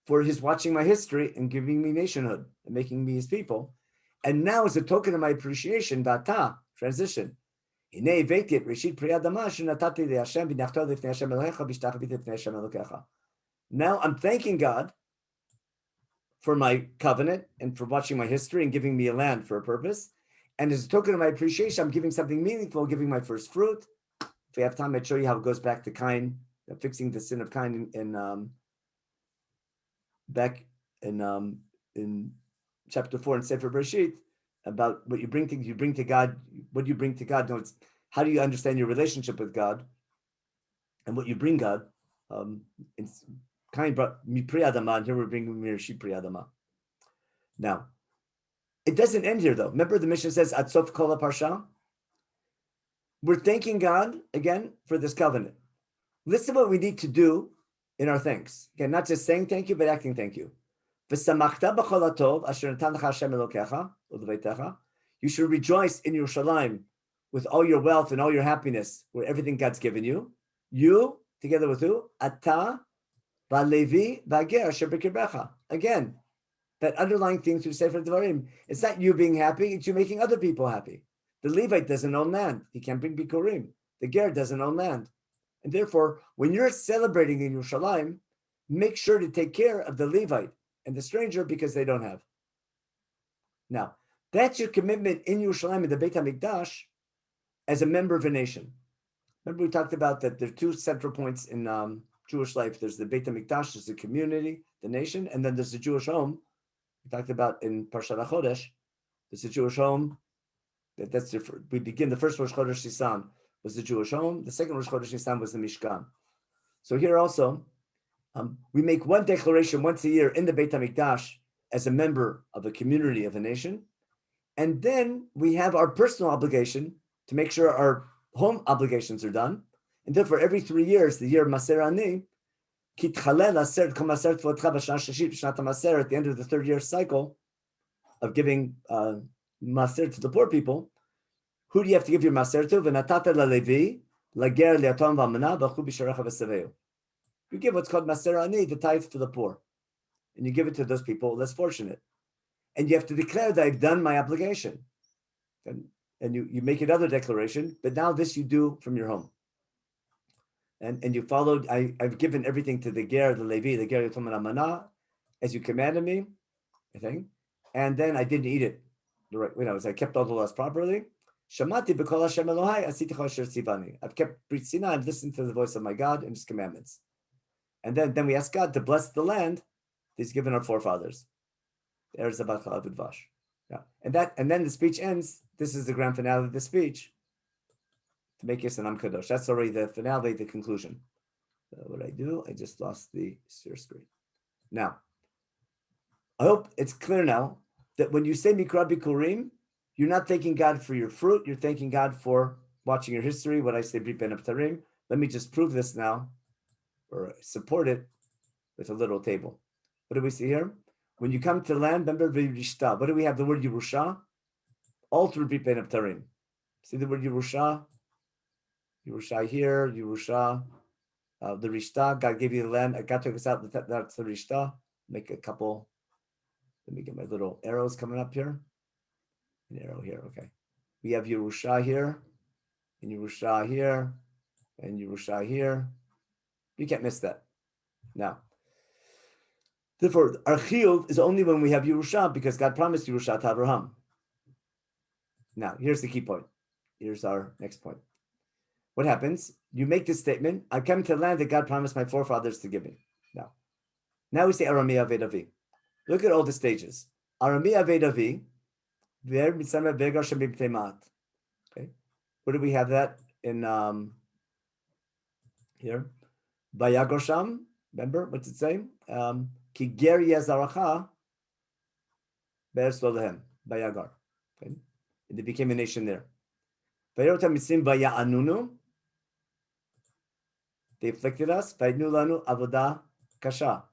for his watching my history and giving me nationhood and making me his people. And now, as a token of my appreciation, data, transition. Now I'm thanking God for my covenant and for watching my history and giving me a land for a purpose. And as a token of my appreciation, I'm giving something meaningful, giving my first fruit. If we have time, I'd show you how it goes back to Cain, fixing the sin of Cain back in chapter 4 in Sefer Bereshit, about what you bring to God. What do you bring to God? No, it's how do you understand your relationship with God and what you bring God. Cain brought mi pri adama, and here we're bringing Mirshi pri adama. Now, it doesn't end here, though. Remember, the Mishnah says, Atsof Kol Parsha. We're thanking God, again, for this covenant. Listen what we need to do in our thanks. Again, not just saying thank you, but acting thank you. You should rejoice in Yerushalayim with all your wealth and all your happiness, with everything God's given you. You, together with who? Ata, Valevi, Vager, Asher B'kirbecha. Again, that underlying thing through Sefer Devarim. It's not you being happy, it's you making other people happy. The Levite doesn't own land. He can't bring Bikurim. The Ger doesn't own land. And therefore, when you're celebrating in Yerushalayim, make sure to take care of the Levite and the stranger because they don't have. Now, that's your commitment in Yerushalayim in the Beit HaMikdash as a member of a nation. Remember we talked about that there are two central points in Jewish life. There's the Beit HaMikdash, there's the community, the nation, and then there's the Jewish home. We talked about in Parshat HaChodesh, there's the Jewish home. That's different. We begin the first Rosh Chodesh Nisan was the Jewish home. The second Rosh Chodesh Nisan was the Mishkan. So here also, we make one declaration once a year in the Beit HaMikdash as a member of a community of a nation. And then we have our personal obligation to make sure our home obligations are done. And therefore, every 3 years, the year Maser Ani, at the end of the third year cycle of giving Maser to the poor people, who do you have to give your Maser to? You give what's called Maser Ani, the tithe to the poor. And you give it to those people less fortunate. And you have to declare that I've done my obligation. And you make another declaration, but now this you do from your home. And you followed, I've given everything to the Ger, the Levi, the Ger Yotom Amana, as you commanded me, I think. And then I didn't eat it the right way. I kept all the laws properly. Shamati b'kol Hashem Elohai asiti chol asher tzivani. I've kept Brit Sinai, I've listened to the voice of my God and His commandments. And then we ask God to bless the land He's given our forefathers. There's the Bat Chalav Udvash. Yeah. And then the speech ends. This is the grand finale of the speech. To make Yisrael Kadosh. That's already the finale, the conclusion. What I do, I just lost the share screen. Now, I hope it's clear now that when you say Mikra Bikurim, you're not thanking God for your fruit, you're thanking God for watching your history, what I say Brit Ben Abtarim. Let me just prove this now, or support it with a little table. What do we see here? When you come to land, remember V'yirishta. What do we have? The word Yerusha? All through Brit Ben Abtarim. See the word Yerusha? Yerusha here, Yerusha, the Rishta, God gave you the land. God took us out, that's the Rishta. Make a couple, let me get my little arrows coming up here. An arrow here, okay. We have Yerusha here, and Yerusha here, and Yerusha here. You can't miss that. Now, therefore, our chiyuv is only when we have Yerusha, because God promised Yerusha to Abraham. Now, here's the key point. Here's our next point. What happens? You make this statement, I come to the land that God promised my forefathers to give me. Now we say Arami Avedavi. Look at all the stages. Arami Avedavi, okay. Where do we have that in here? Bayagosham, remember, what's it saying? Ki ger yazaracha be'eretz lo lehem, Bayagar. Okay. And they became a nation there. Vayotam mitzim vaya'anunu. They afflicted us. Vayidnu lanu avodah kasha.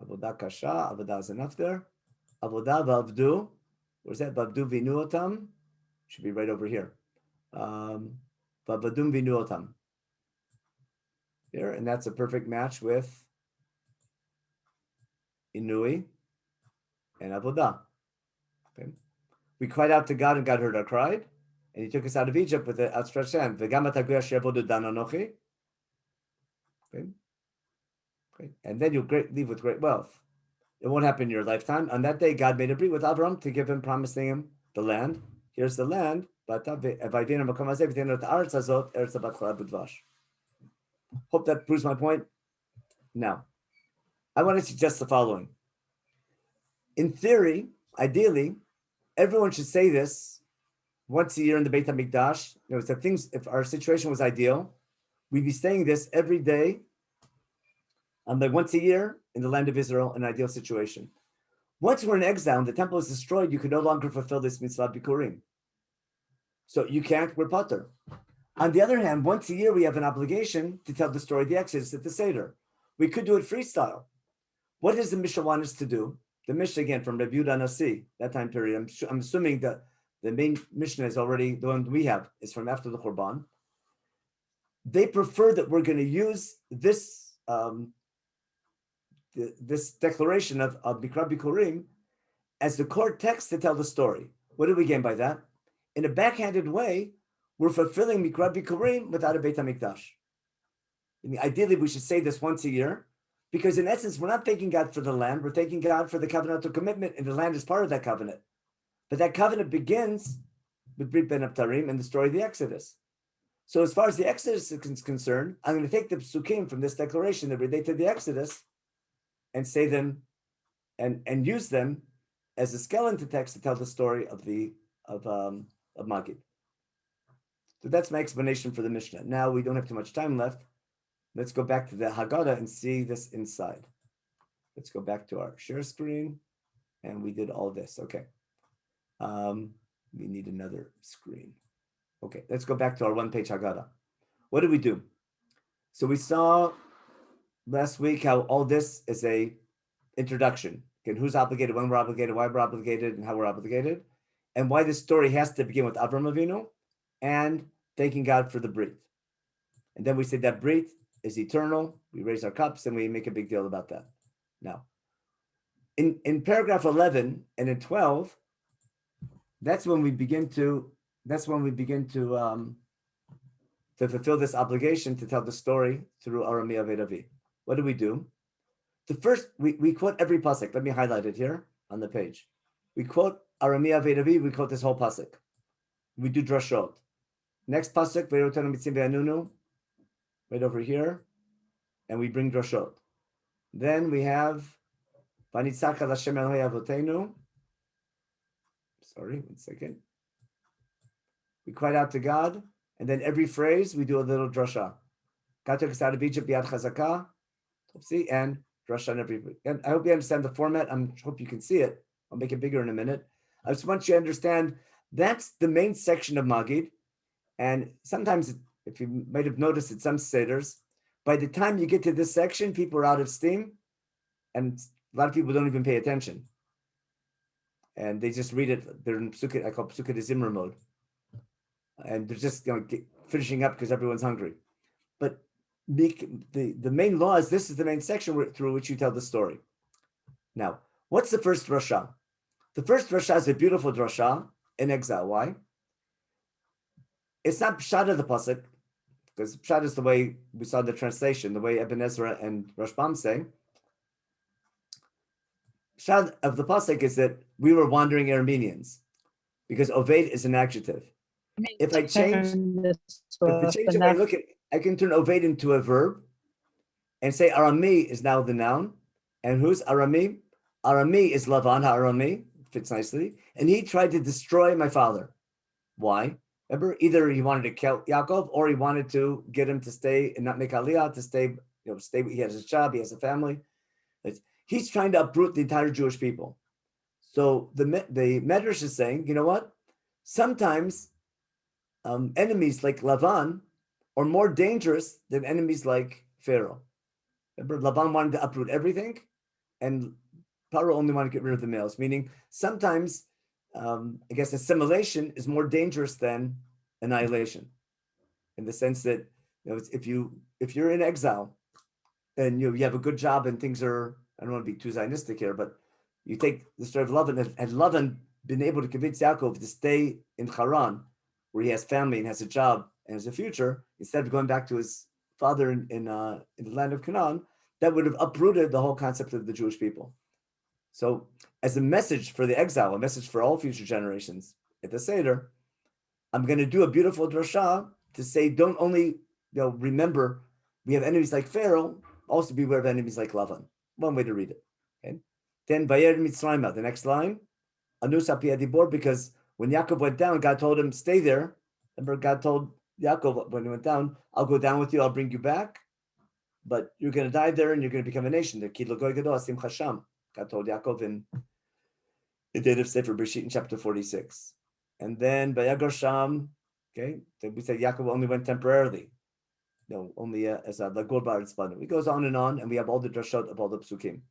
Avodah kasha. Avodah is enough there. Avodah v'avdu. Where's that? V'avdu v'inu otam. Should be right over here. V'avadum v'inu otam. Here, and that's a perfect match with inui and avodah. Okay. We cried out to God, and God heard our cry, and He took us out of Egypt with the outstretched hand. Okay. Okay. And then you'll leave with great wealth. It won't happen in your lifetime. On that day, God made a brit with Avram to give him, promising him the land. Here's the land. Hope that proves my point. Now, I want to suggest the following. In theory, ideally, everyone should say this once a year in the Beit HaMikdash. If our situation was ideal, we'd be saying this every day, like once a year in the land of Israel, an ideal situation. Once we're in exile and the temple is destroyed, you can no longer fulfill this mitzvah bikurim. So you can't, we're patur. On the other hand, once a year, we have an obligation to tell the story of the Exodus at the Seder. We could do it freestyle. What does the Mishnah want us to do? The Mishnah, again, from Rabbi Yehuda Nasi, that time period, I'm assuming that the main Mishnah is already, the one we have is from after the Churban. They prefer that we're going to use this this declaration of Mikra Bikurim as the core text to tell the story. What do we gain by that? In a backhanded way, we're fulfilling Mikra Bikurim without a Beit HaMikdash. I mean, ideally, we should say this once a year, because in essence, we're not thanking God for the land, we're thanking God for the covenantal commitment, and the land is part of that covenant. But that covenant begins with Brit Ben Abtarim and the story of the Exodus. So as far as the Exodus is concerned, I'm going to take the psukim from this declaration that relate to the Exodus and say them and use them as a skeleton text to tell the story of Magid. So that's my explanation for the Mishnah. Now we don't have too much time left. Let's go back to the Haggadah and see this inside. Let's go back to our share screen, and we did all this. Okay. We need another screen. Okay, let's go back to our one-page Haggadah. What did we do? So we saw last week how all this is a introduction. Again, who's obligated, when we're obligated, why we're obligated, and how we're obligated, and why this story has to begin with Avram Avinu and thanking God for the Brit. And then we said that Brit is eternal. We raise our cups and we make a big deal about that. Now, in paragraph 11 and in 12, that's when we begin to fulfill this obligation to tell the story through Arami Avedavi. What do? The first, we quote every pasuk. Let me highlight it here on the page. We quote Arami Avedavi, we quote this whole pasuk. We do drashot. Next pasuk, Ve'erotanu mitzim ve'anunu, right over here, and we bring drashot. Then we have Vanitzach al Hashem Elohei Avotenu. Sorry, 1 second. We cried out to God, and then every phrase we do a little drasha. God took us out of Egypt, Biad Chazakah. See, and drasha on every. And I hope you understand the format. I hope you can see it. I'll make it bigger in a minute. I just want you to understand that's the main section of Magid. And sometimes, if you might have noticed at some seders, by the time you get to this section, people are out of steam, and a lot of people don't even pay attention. And they just read it. They're in Psukkah, I call Psukkah de Zimra mode. And they're just finishing up because everyone's hungry. But the main law is this is the main section through which you tell the story. Now, what's the first drasha? The first drasha is a beautiful drasha in exile. Why? It's not pshat of the pasuk, because pshat is the way we saw the translation, the way Ibn Ezra and Rashbam say. Pshat of the pasuk is that we were wandering Armenians, because oved is an adjective. If I change the way I look at it, I can turn oved into a verb and say Arami is now the noun. And who's Arami? Arami is Lavan Arami, fits nicely. And he tried to destroy my father. Why? Remember, either he wanted to kill Yaakov or he wanted to get him to stay and not make Aliyah, to stay, he has a job, he has a family. He's trying to uproot the entire Jewish people. So the Medrash is saying, you know what? Sometimes enemies like Lavan are more dangerous than enemies like Pharaoh. Remember, Lavan wanted to uproot everything, and Paro only wanted to get rid of the males, meaning sometimes, I guess, assimilation is more dangerous than annihilation, in the sense that if you're in exile and you have a good job and things are, I don't want to be too Zionistic here, but you take the story of Lavan, had Lavan been able to convince Yaakov to stay in Haran, where he has family and has a job and has a future, instead of going back to his father in the land of Canaan, that would have uprooted the whole concept of the Jewish people. So as a message for the exile, a message for all future generations at the Seder, I'm going to do a beautiful drasha to say, don't only remember we have enemies like Pharaoh, also beware of enemies like Lavan. One way to read it. Okay. Then Vayer Mitzrayma, the next line, Anus Apiyadibor, because when Yaakov went down, God told him, stay there. Remember, God told Yaakov when he went down, I'll go down with you, I'll bring you back, but you're going to die there and you're going to become a nation. The God told Yaakov in the date of Sefer Bereshit in chapter 46. And then Vayagar Sham, okay, so we said Yaakov only went temporarily. No, only as a Lagor Bar Tzvanu. It goes on, and we have all the drashot of all the psukim.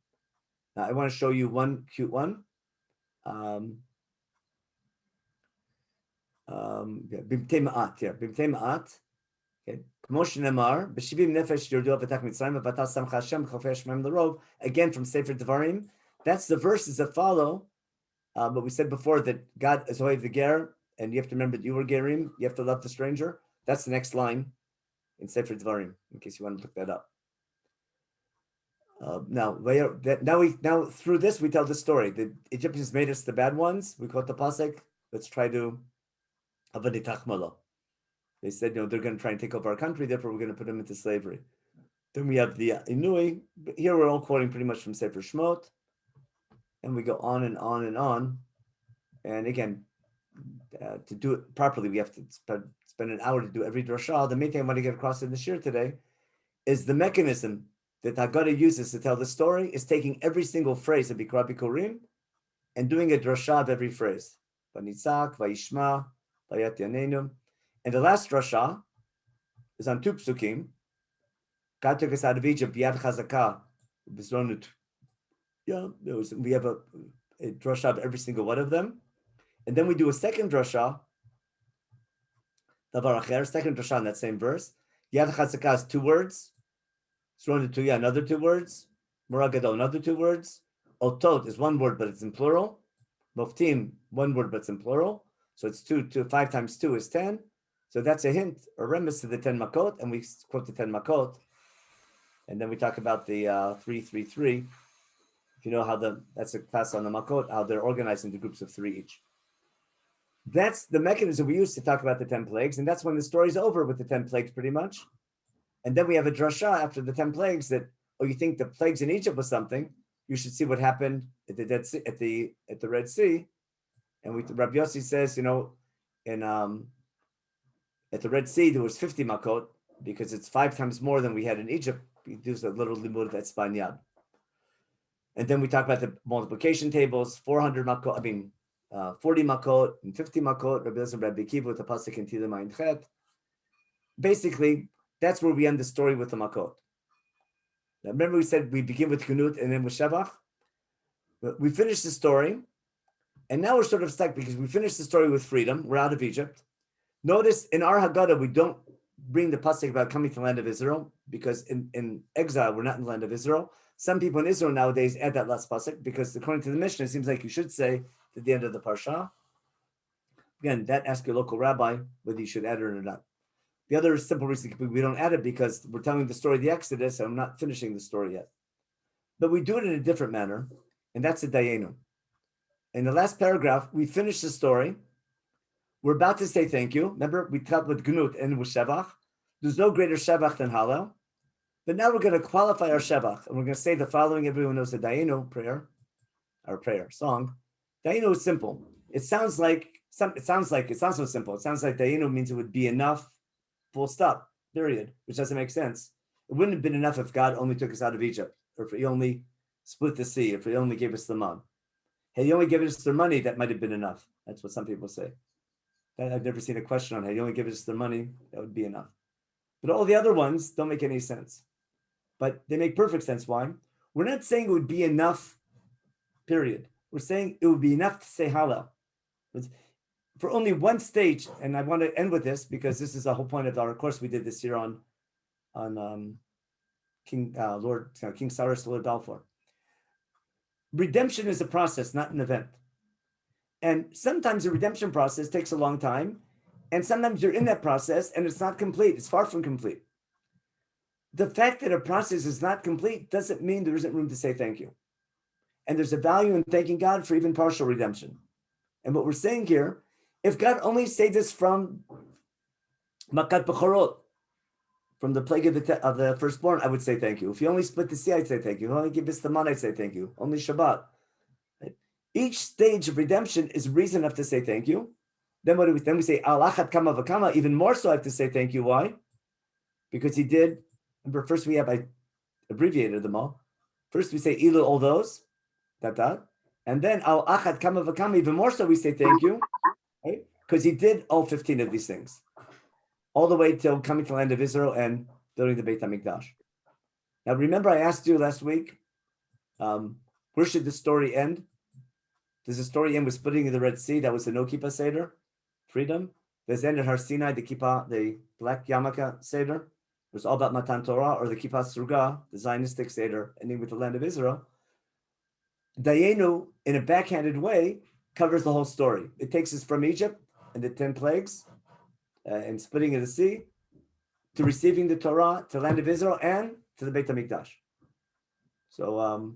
Now, I want to show you one cute one. Bimtei Ma'at here. Bimtei Ma'at. Okay. Again, from Sefer Devarim. That's the verses that follow. But we said before that God is Ohev the Ger, and you have to remember that you were Gerim. You have to love the stranger. That's the next line in Sefer Devarim, in case you want to look that up. Now through this we tell the story. The Egyptians made us the bad ones. We quote the pasuk. Let's try to avaditach malo. They said, they're going to try and take over our country. Therefore, we're going to put them into slavery. Then we have the Inui. Here we're all quoting pretty much from Sefer Shmot, and we go on and on and on. And again, to do it properly, we have to spend an hour to do every drasha. The main thing I want to get across in the shir today is the mechanism that Haggadah uses to tell the story is taking every single phrase of Bikra Bikurim and doing a drasha of every phrase. Vanitzak, Vayishma, Vayat Yanenu. And the last drasha is on two psukim. God took us out of Egypt, Yad Chazakah, we have a drasha of every single one of them. And then we do a second drasha, Davar Acher, second drasha in that same verse. Yad Chazakah is 2 words. Sron Tuya, another 2 words. Moragado, another 2 words. Otot is 1 word, but it's in plural. Moftim, 1 word, but it's in plural. So it's 5 times 2 is 10. So that's a hint, a remiss to the 10 makot, and we quote the 10 makot. And then we talk about the 333. If you know that's a class on the makot, how they're organized into groups of 3 each. That's the mechanism we use to talk about the 10 plagues, and that's when the story's over with the 10 plagues pretty much. And then we have a drasha after the 10 plagues that, you think the plagues in Egypt was something, you should see what happened at the Dead Sea, at the Red Sea. And Rabbi Yossi says, at the Red Sea, there was 50 makot, because it's 5 times more than we had in Egypt. We do a little limud of Etzbanyad. And then we talk about the multiplication tables, 400 makot, 40 makot and 50 makot, Rabbi Yossi and Rabbi Kiva with the pasuk in Tilim Ayin Chet. Basically, that's where we end the story with the makot. Now, remember we said we begin with Kunut and then with Shevach? We finished the story, and now we're sort of stuck because we finished the story with freedom. We're out of Egypt. Notice in our Haggadah, we don't bring the pasuk about coming to the land of Israel, because in exile, we're not in the land of Israel. Some people in Israel nowadays add that last pasuk, because according to the Mishnah, it seems like you should say at the end of the parsha. Again, that ask your local rabbi whether you should add it or not. The other simple reason we don't add it because we're telling the story of the Exodus, and I'm not finishing the story yet. But we do it in a different manner, and that's a dayenu. In the last paragraph, we finish the story. We're about to say thank you. Remember, we talked with Gnut and with Shevach. There's no greater Shevach than Hallel. But now we're going to qualify our Shevach, and we're going to say the following. Everyone knows the dayenu prayer, our prayer song. Dayenu is simple. It sounds so simple. It sounds like dayenu means it would be enough. Full stop, period, which doesn't make sense. It wouldn't have been enough if God only took us out of Egypt, or if he only split the sea, if he only gave us the man. Had he only given us their money, that might have been enough. That's what some people say. I've never seen a question on had he only given us their money, that would be enough. But all the other ones don't make any sense. But they make perfect sense. Why? We're not saying it would be enough, period. We're saying it would be enough to say Hallel. For only one stage, and I want to end with this because this is the whole point of our course we did this year on King Cyrus, Lord Balfour. Redemption is a process, not an event. And sometimes the redemption process takes a long time, and sometimes you're in that process and it's not complete. It's far from complete. The fact that a process is not complete doesn't mean there isn't room to say thank you. And there's a value in thanking God for even partial redemption. And what we're saying here, if God only saved us from Makat Bechorot, from the plague of the firstborn, I would say thank you. If he only split the sea, I'd say thank you. If he only gave us the man, I'd say thank you. Only Shabbat. Right? Each stage of redemption is reason enough to say thank you. Then what do we? Then we say Al Achat Kama V'Kama. Even more so, I have to say thank you. Why? Because he did. Remember, I abbreviated them all. First we say Ilu all those, And then al achad kama v'kama, even more so, we say thank you, right? Because he did all 15 of these things, all the way till coming to the land of Israel and building the Beit HaMikdash. Now, remember I asked you last week, where should the story end? Does the story end with splitting the Red Sea? That was the no kippah seder, freedom. Does it end at Har Sinai, the kippah, the black yarmulke seder? It was all about Matan Torah, or the kippah sruga, the Zionistic seder, ending with the land of Israel. Dayenu, in a backhanded way, covers the whole story. It takes us from Egypt and the 10 plagues and splitting of the sea to receiving the Torah, to the land of Israel, and to the Beit HaMikdash. So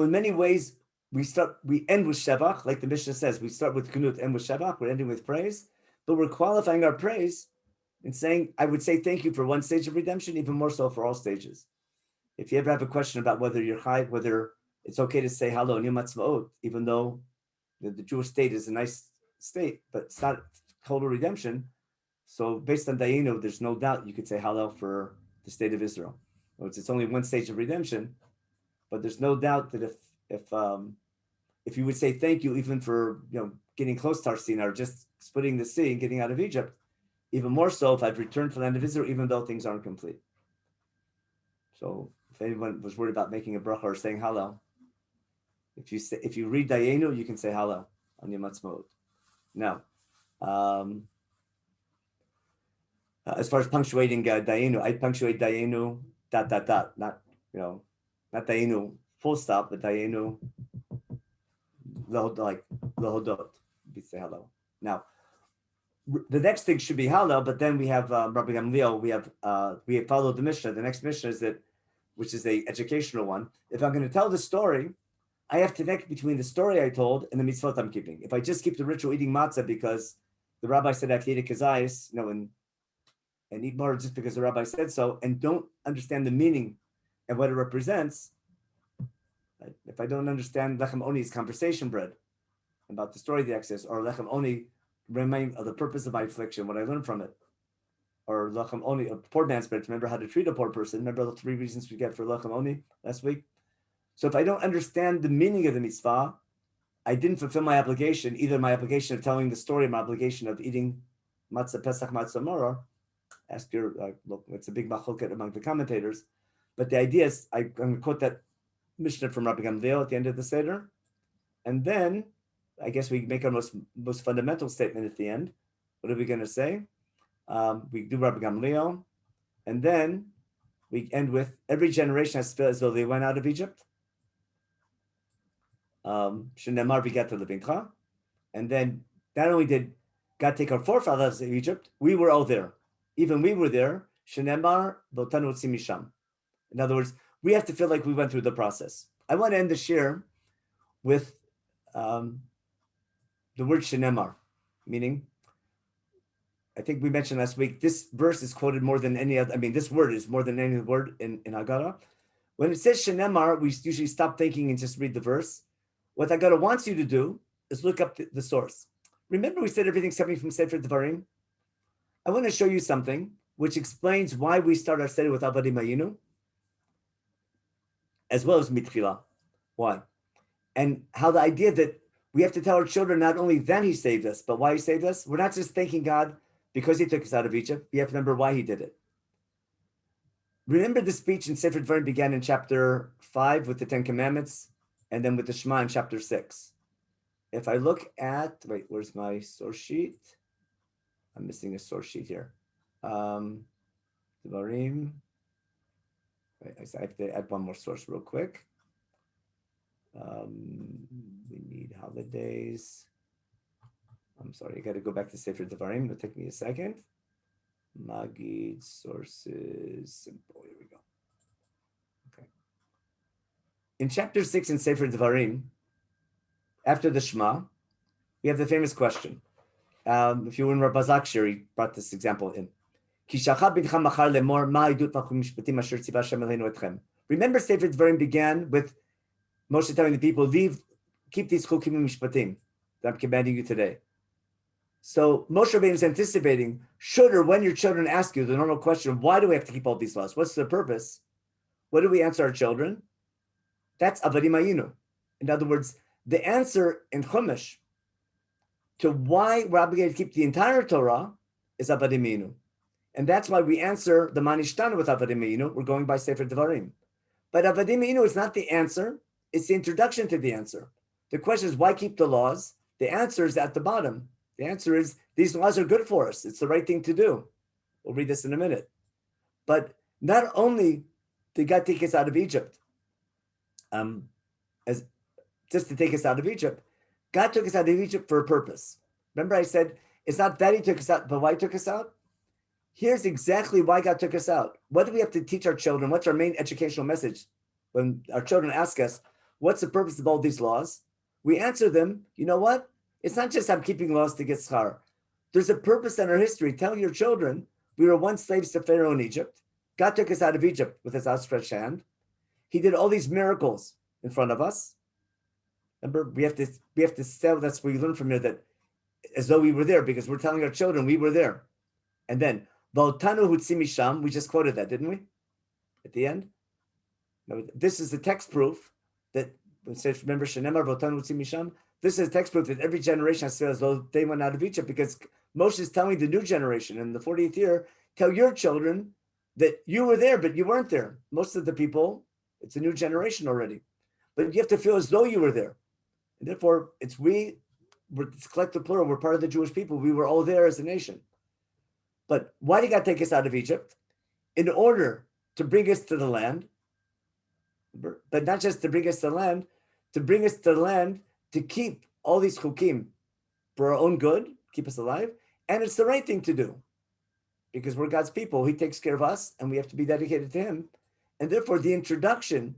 in many ways, we end with Shevach, like the Mishnah says. We start with Knut, end with Shevach. We're ending with praise, but we're qualifying our praise and saying, I would say thank you for one stage of redemption, even more so for all stages. If you ever have a question about whether you're chai, whether it's okay to say hello in Yom HaTzmaot, even though the Jewish state is a nice state, but it's not total redemption. So based on Dayenu, there's no doubt you could say halal for the state of Israel. It's only one stage of redemption, but there's no doubt that if you would say thank you even for getting close to Har Sinai or just splitting the sea and getting out of Egypt, even more so if I've returned to the land of Israel, even though things aren't complete. So if anyone was worried about making a bracha or saying halal, if you read Dayenu, you can say halal on Yom HaTzmaut. Now, as far as punctuating Dayenu, I punctuate Dayenu ... not Dayenu full stop, but Dayenu like lehodot. We say halal. Now, the next thing should be halal, but then we have Rabbi Gamliel. We have followed the Mishnah. The next Mishnah is which is a educational one. If I'm going to tell the story, I have to connect between the story I told and the mitzvot I'm keeping. If I just keep the ritual eating matzah because the rabbi said I have to eat a kazayis, and eat more just because the rabbi said so, and don't understand the meaning and what it represents. If I don't understand lechem oni's conversation bread about the story of the Exodus, or lechem oni remind of the purpose of my affliction, what I learned from it, or lechem oni, a poor man's bread, remember how to treat a poor person. Remember the 3 reasons we get for lechem oni last week? So if I don't understand the meaning of the mitzvah, I didn't fulfill my obligation, either my obligation of telling the story, or my obligation of eating matzah pesach matzah morah. Ask your look, it's a big Mahloket among the commentators, but the idea is I'm going to quote that Mishnah from Rabbi Gamliel at the end of the Seder, and then I guess we make our most fundamental statement at the end. What are we going to say? We do Rabbi Gamliel, and then we end with every generation has to feel as though they went out of Egypt. Shenemar v'gata levincha, and then not only did God take our forefathers in Egypt, we were all there. Even we were there. Shenemar v'otanu otzi misham. In other words, we have to feel like we went through the process. I want to end the shir with the word shenemar, meaning, I think we mentioned last week, this verse is quoted more than any other. This word is more than any word in Haggadah. When it says shenemar, we usually stop thinking and just read the verse. What Haggadah wants you to do is look up the source. Remember we said everything's coming from Sefer Devarim? I want to show you something which explains why we start our study with Avadim Hayinu, as well as Mitchila. Why? And how the idea that we have to tell our children not only then he saved us, but why he saved us. We're not just thanking God because he took us out of Egypt. We have to remember why he did it. Remember the speech in Sefer Devarim began in chapter 5 with the 10 Commandments, and then with the Shema in chapter 6. If I look at, where's my source sheet? I'm missing a source sheet here. Devarim. I have to add one more source real quick. We need holidays. I'm sorry, I got to go back to Sefer Devarim. It'll take me a second. Magid, sources, simple. Here we go. Okay. In chapter 6 in Sefer Devarim, after the Shema, we have the famous question. If you were in Rabbi Zakshir, he brought this example in. Remember, Sefer Devarim began with Moshe telling the people, keep these chukim mishpatim that I'm commanding you today. So Moshe Rabbeinu is anticipating, should or when your children ask you the normal question, why do we have to keep all these laws? What's the purpose? What do we answer our children? That's Avadim Hayinu. In other words, the answer in Chumash to why we're obligated to keep the entire Torah is Avadim Yinu. And that's why we answer the Manishtana with Avadim Yinu. We're going by Sefer Devarim. But Avadim Yinu is not the answer. It's the introduction to the answer. The question is, why keep the laws? The answer is at the bottom. The answer is, these laws are good for us. It's the right thing to do. We'll read this in a minute. But not only did God take us out of Egypt, as just to take us out of Egypt, God took us out of Egypt for a purpose. Remember I said, it's not that he took us out, but why he took us out? Here's exactly why God took us out. What do we have to teach our children? What's our main educational message? When our children ask us, what's the purpose of all these laws? We answer them, you know what? It's not just I'm keeping laws to get schar. There's a purpose in our history. Tell your children, we were once slaves to Pharaoh in Egypt. God took us out of Egypt with his outstretched hand. He did all these miracles in front of us. Remember, we have to sell. That's what we learn from here, that as though we were there, because we're telling our children we were there. And then, V'otanu hutzim misham, we just quoted that, didn't we? At the end. Now, this is the text proof that, remember, Shenemar V'otanu hutzim misham. This is text proof that every generation has to feel as though they went out of Egypt, because Moshe is telling the new generation in the 40th year, tell your children that you were there, but you weren't there. Most of the people, it's a new generation already. But you have to feel as though you were there. And therefore, it's collective plural, we're part of the Jewish people. We were all there as a nation. But why did God take us out of Egypt? In order to bring us to the land, but not just to bring us to the land, to keep all these chukim for our own good, keep us alive, and it's the right thing to do. Because we're God's people, he takes care of us, and we have to be dedicated to him. And therefore, the introduction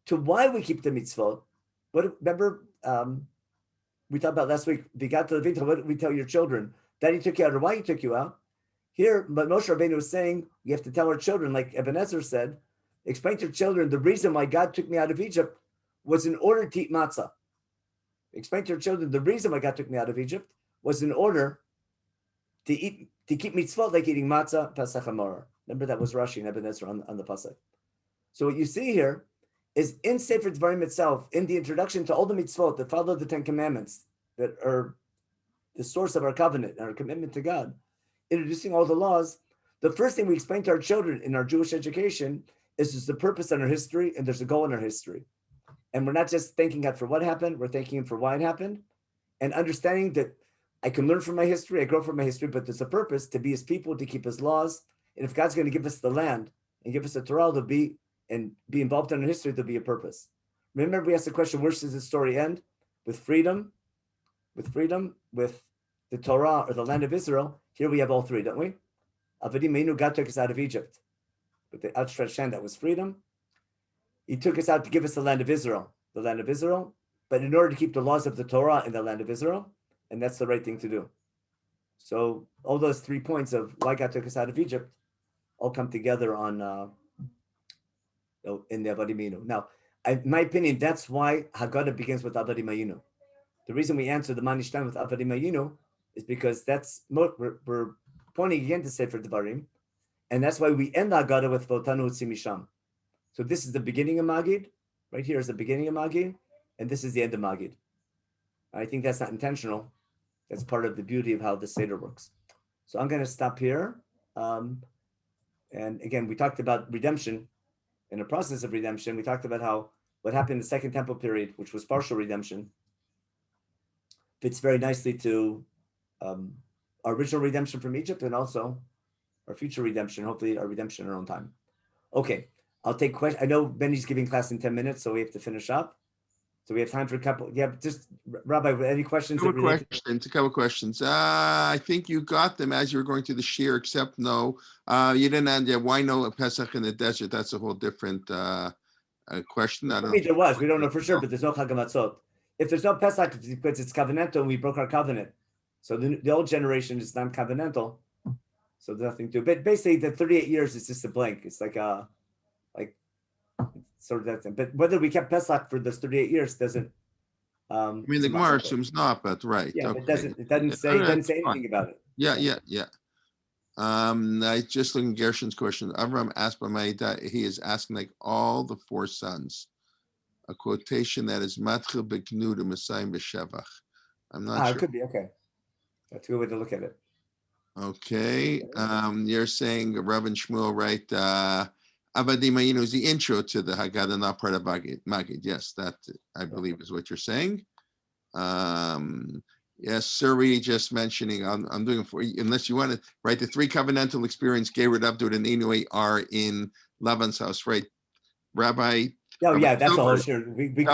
to why we keep the mitzvot, remember, we talked about last week, what did we tell your children? Daddy took you out, or why he took you out? Here, but Moshe Rabbeinu was saying, we have to tell our children, like Ebenezer said, explain to your children, the reason why God took me out of Egypt was in order to eat matzah. Explain to your children, the reason why God took me out of Egypt was in order to keep mitzvot like eating matzah, Pesach Hamorah. Remember, that was Rashi and Ebenezer on the Pasuk. So what you see here is in Sefer Dvarim itself, in the introduction to all the mitzvot that follow the 10 commandments, that are the source of our covenant, our commitment to God, introducing all the laws, the first thing we explain to our children in our Jewish education is there's the purpose in our history and there's a goal in our history. And we're not just thanking God for what happened, we're thanking him for why it happened, and understanding that I can learn from my history, I grow from my history, but there's a purpose to be his people, to keep his laws. And if God's going to give us the land and give us a Torah, to be involved in our history, there'll be a purpose. Remember, we asked the question, where does the story end? With freedom, with the Torah or the land of Israel. Here we have all three, don't we? Avadim Yinu, God took us out of Egypt with the outstretched hand, that was freedom. He took us out to give us the land of Israel, but in order to keep the laws of the Torah in the land of Israel, and that's the right thing to do. So all those 3 points of why God took us out of Egypt all come together in the Avadim Yinu. Now, in my opinion, that's why Haggadah begins with Avadim Yinu. The reason we answer the Manishtan with Avadim Yinu is because we're pointing again to Sefer Devarim, and that's why we end Haggadah with V'otanu hutzim misham. So this is the beginning of Magid. Right here is the beginning of Magid, and this is the end of Magid. I think that's not intentional. That's part of the beauty of how the Seder works. So I'm going to stop here. And again, we talked about redemption. In the process of redemption, we talked about what happened in the Second Temple period, which was partial redemption, fits very nicely to our original redemption from Egypt and also our future redemption, hopefully our redemption in our own time. Okay, I'll take questions. I know Benny's giving class in 10 minutes, so we have to finish up. So we have time for a couple. Yeah, just Rabbi, any questions? A couple questions. I think you got them as you were going through the shir, except no, you didn't add. Yeah, why no Pesach in the desert? That's a whole different question. I don't know. There was. We don't know for sure, but there's no Chag HaMatzot. If there's no Pesach, it's because it's covenantal, and we broke our covenant. So the old generation is non-covenantal, so there's nothing to. But basically, the 38 years is just a blank. It's like sort of that thing. But whether we kept Pesach for those 38 years doesn't. I mean, the Gemara assumes not, but right. Yeah, okay. It doesn't say anything about it. Yeah. I just looking at Gershon's question. Avram asked by my dad, he is asking like all the 4 sons. a quotation that is matchil beknud u'masayim b'shevach. I'm not sure. It could be, okay. That's a good way to look at it. Okay, you're saying Rav and Shmuel, right? Avadim Ayinu is the intro to the Haggadah, not part of Magid. Yes, that I believe is what you're saying. Yes, Suri just mentioning, I'm doing it for you, unless you want to, right? The three covenantal experience, Gerud, Abdul, and Inui are in Lavan's house, right? Rabbi. Oh, yeah, that's Silver, the whole sure.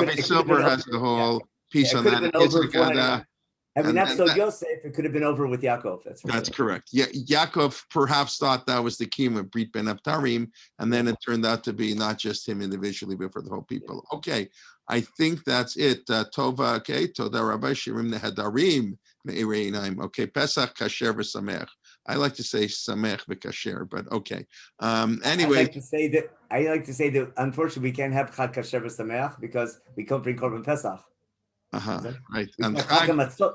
Rabbi Silver has the whole piece on that. It's Haggadah. I mean, that's so Yosef, it could have been over with Yaakov. That's correct. Yeah, Yaakov perhaps thought that was the key of Brit Ben Abtarim, and then it turned out to be not just him individually, but for the whole people. Okay, I think that's it. Tova, okay, Toda Rabbi Shirim Nehadarim Me'ireinayim. Okay, Pesach Kasher v'Samech. I like to say Samech v'Kasher, but okay. Anyway, I like to say that unfortunately we can't have Chag Kasher v'Sameach because we can't bring Korban Pesach. Right. And Chag HaMatzot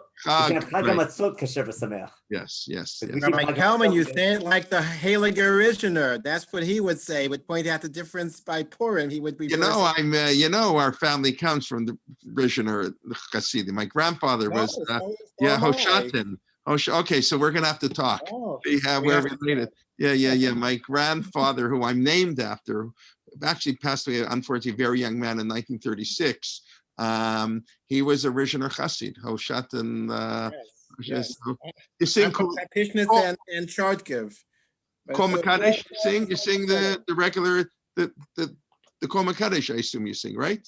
Kasher v'Sameach. Yes. Rabbi Kalman, you say it like the Heilige Originer. That's what he would say. Would point out the difference by Purim. He would be. Our family comes from the Originer Chassidim. My grandfather was, Hoshatin. Okay, so we're gonna have to talk. See how we're related. Yeah. My grandfather, who I'm named after, actually passed away, unfortunately, a very young man in 1936. He was a Rishon Chassid, Hoshatin. Yes. You sing and Chardkiv. Kol Makadesh. You sing the regular the Kol Makadesh. I assume you sing, right?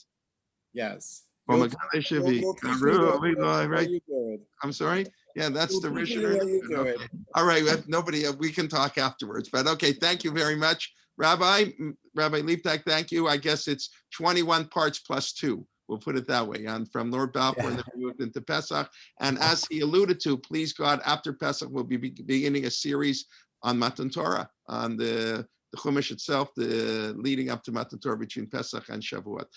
Yes. Kol Makadesh. Right. I'm sorry. Yeah, that's the Rishon. Okay. All right, we can talk afterwards. But okay, thank you very much, Rabbi Leibtag. Thank you. I guess it's 21 parts plus 2. We'll put it that way. And from Lord Balfour, and then we moved into Pesach. And as he alluded to, please God, after Pesach, we'll be beginning a series on Matan Torah, on the Chumash itself, the leading up to Matan Torah between Pesach and Shavuot.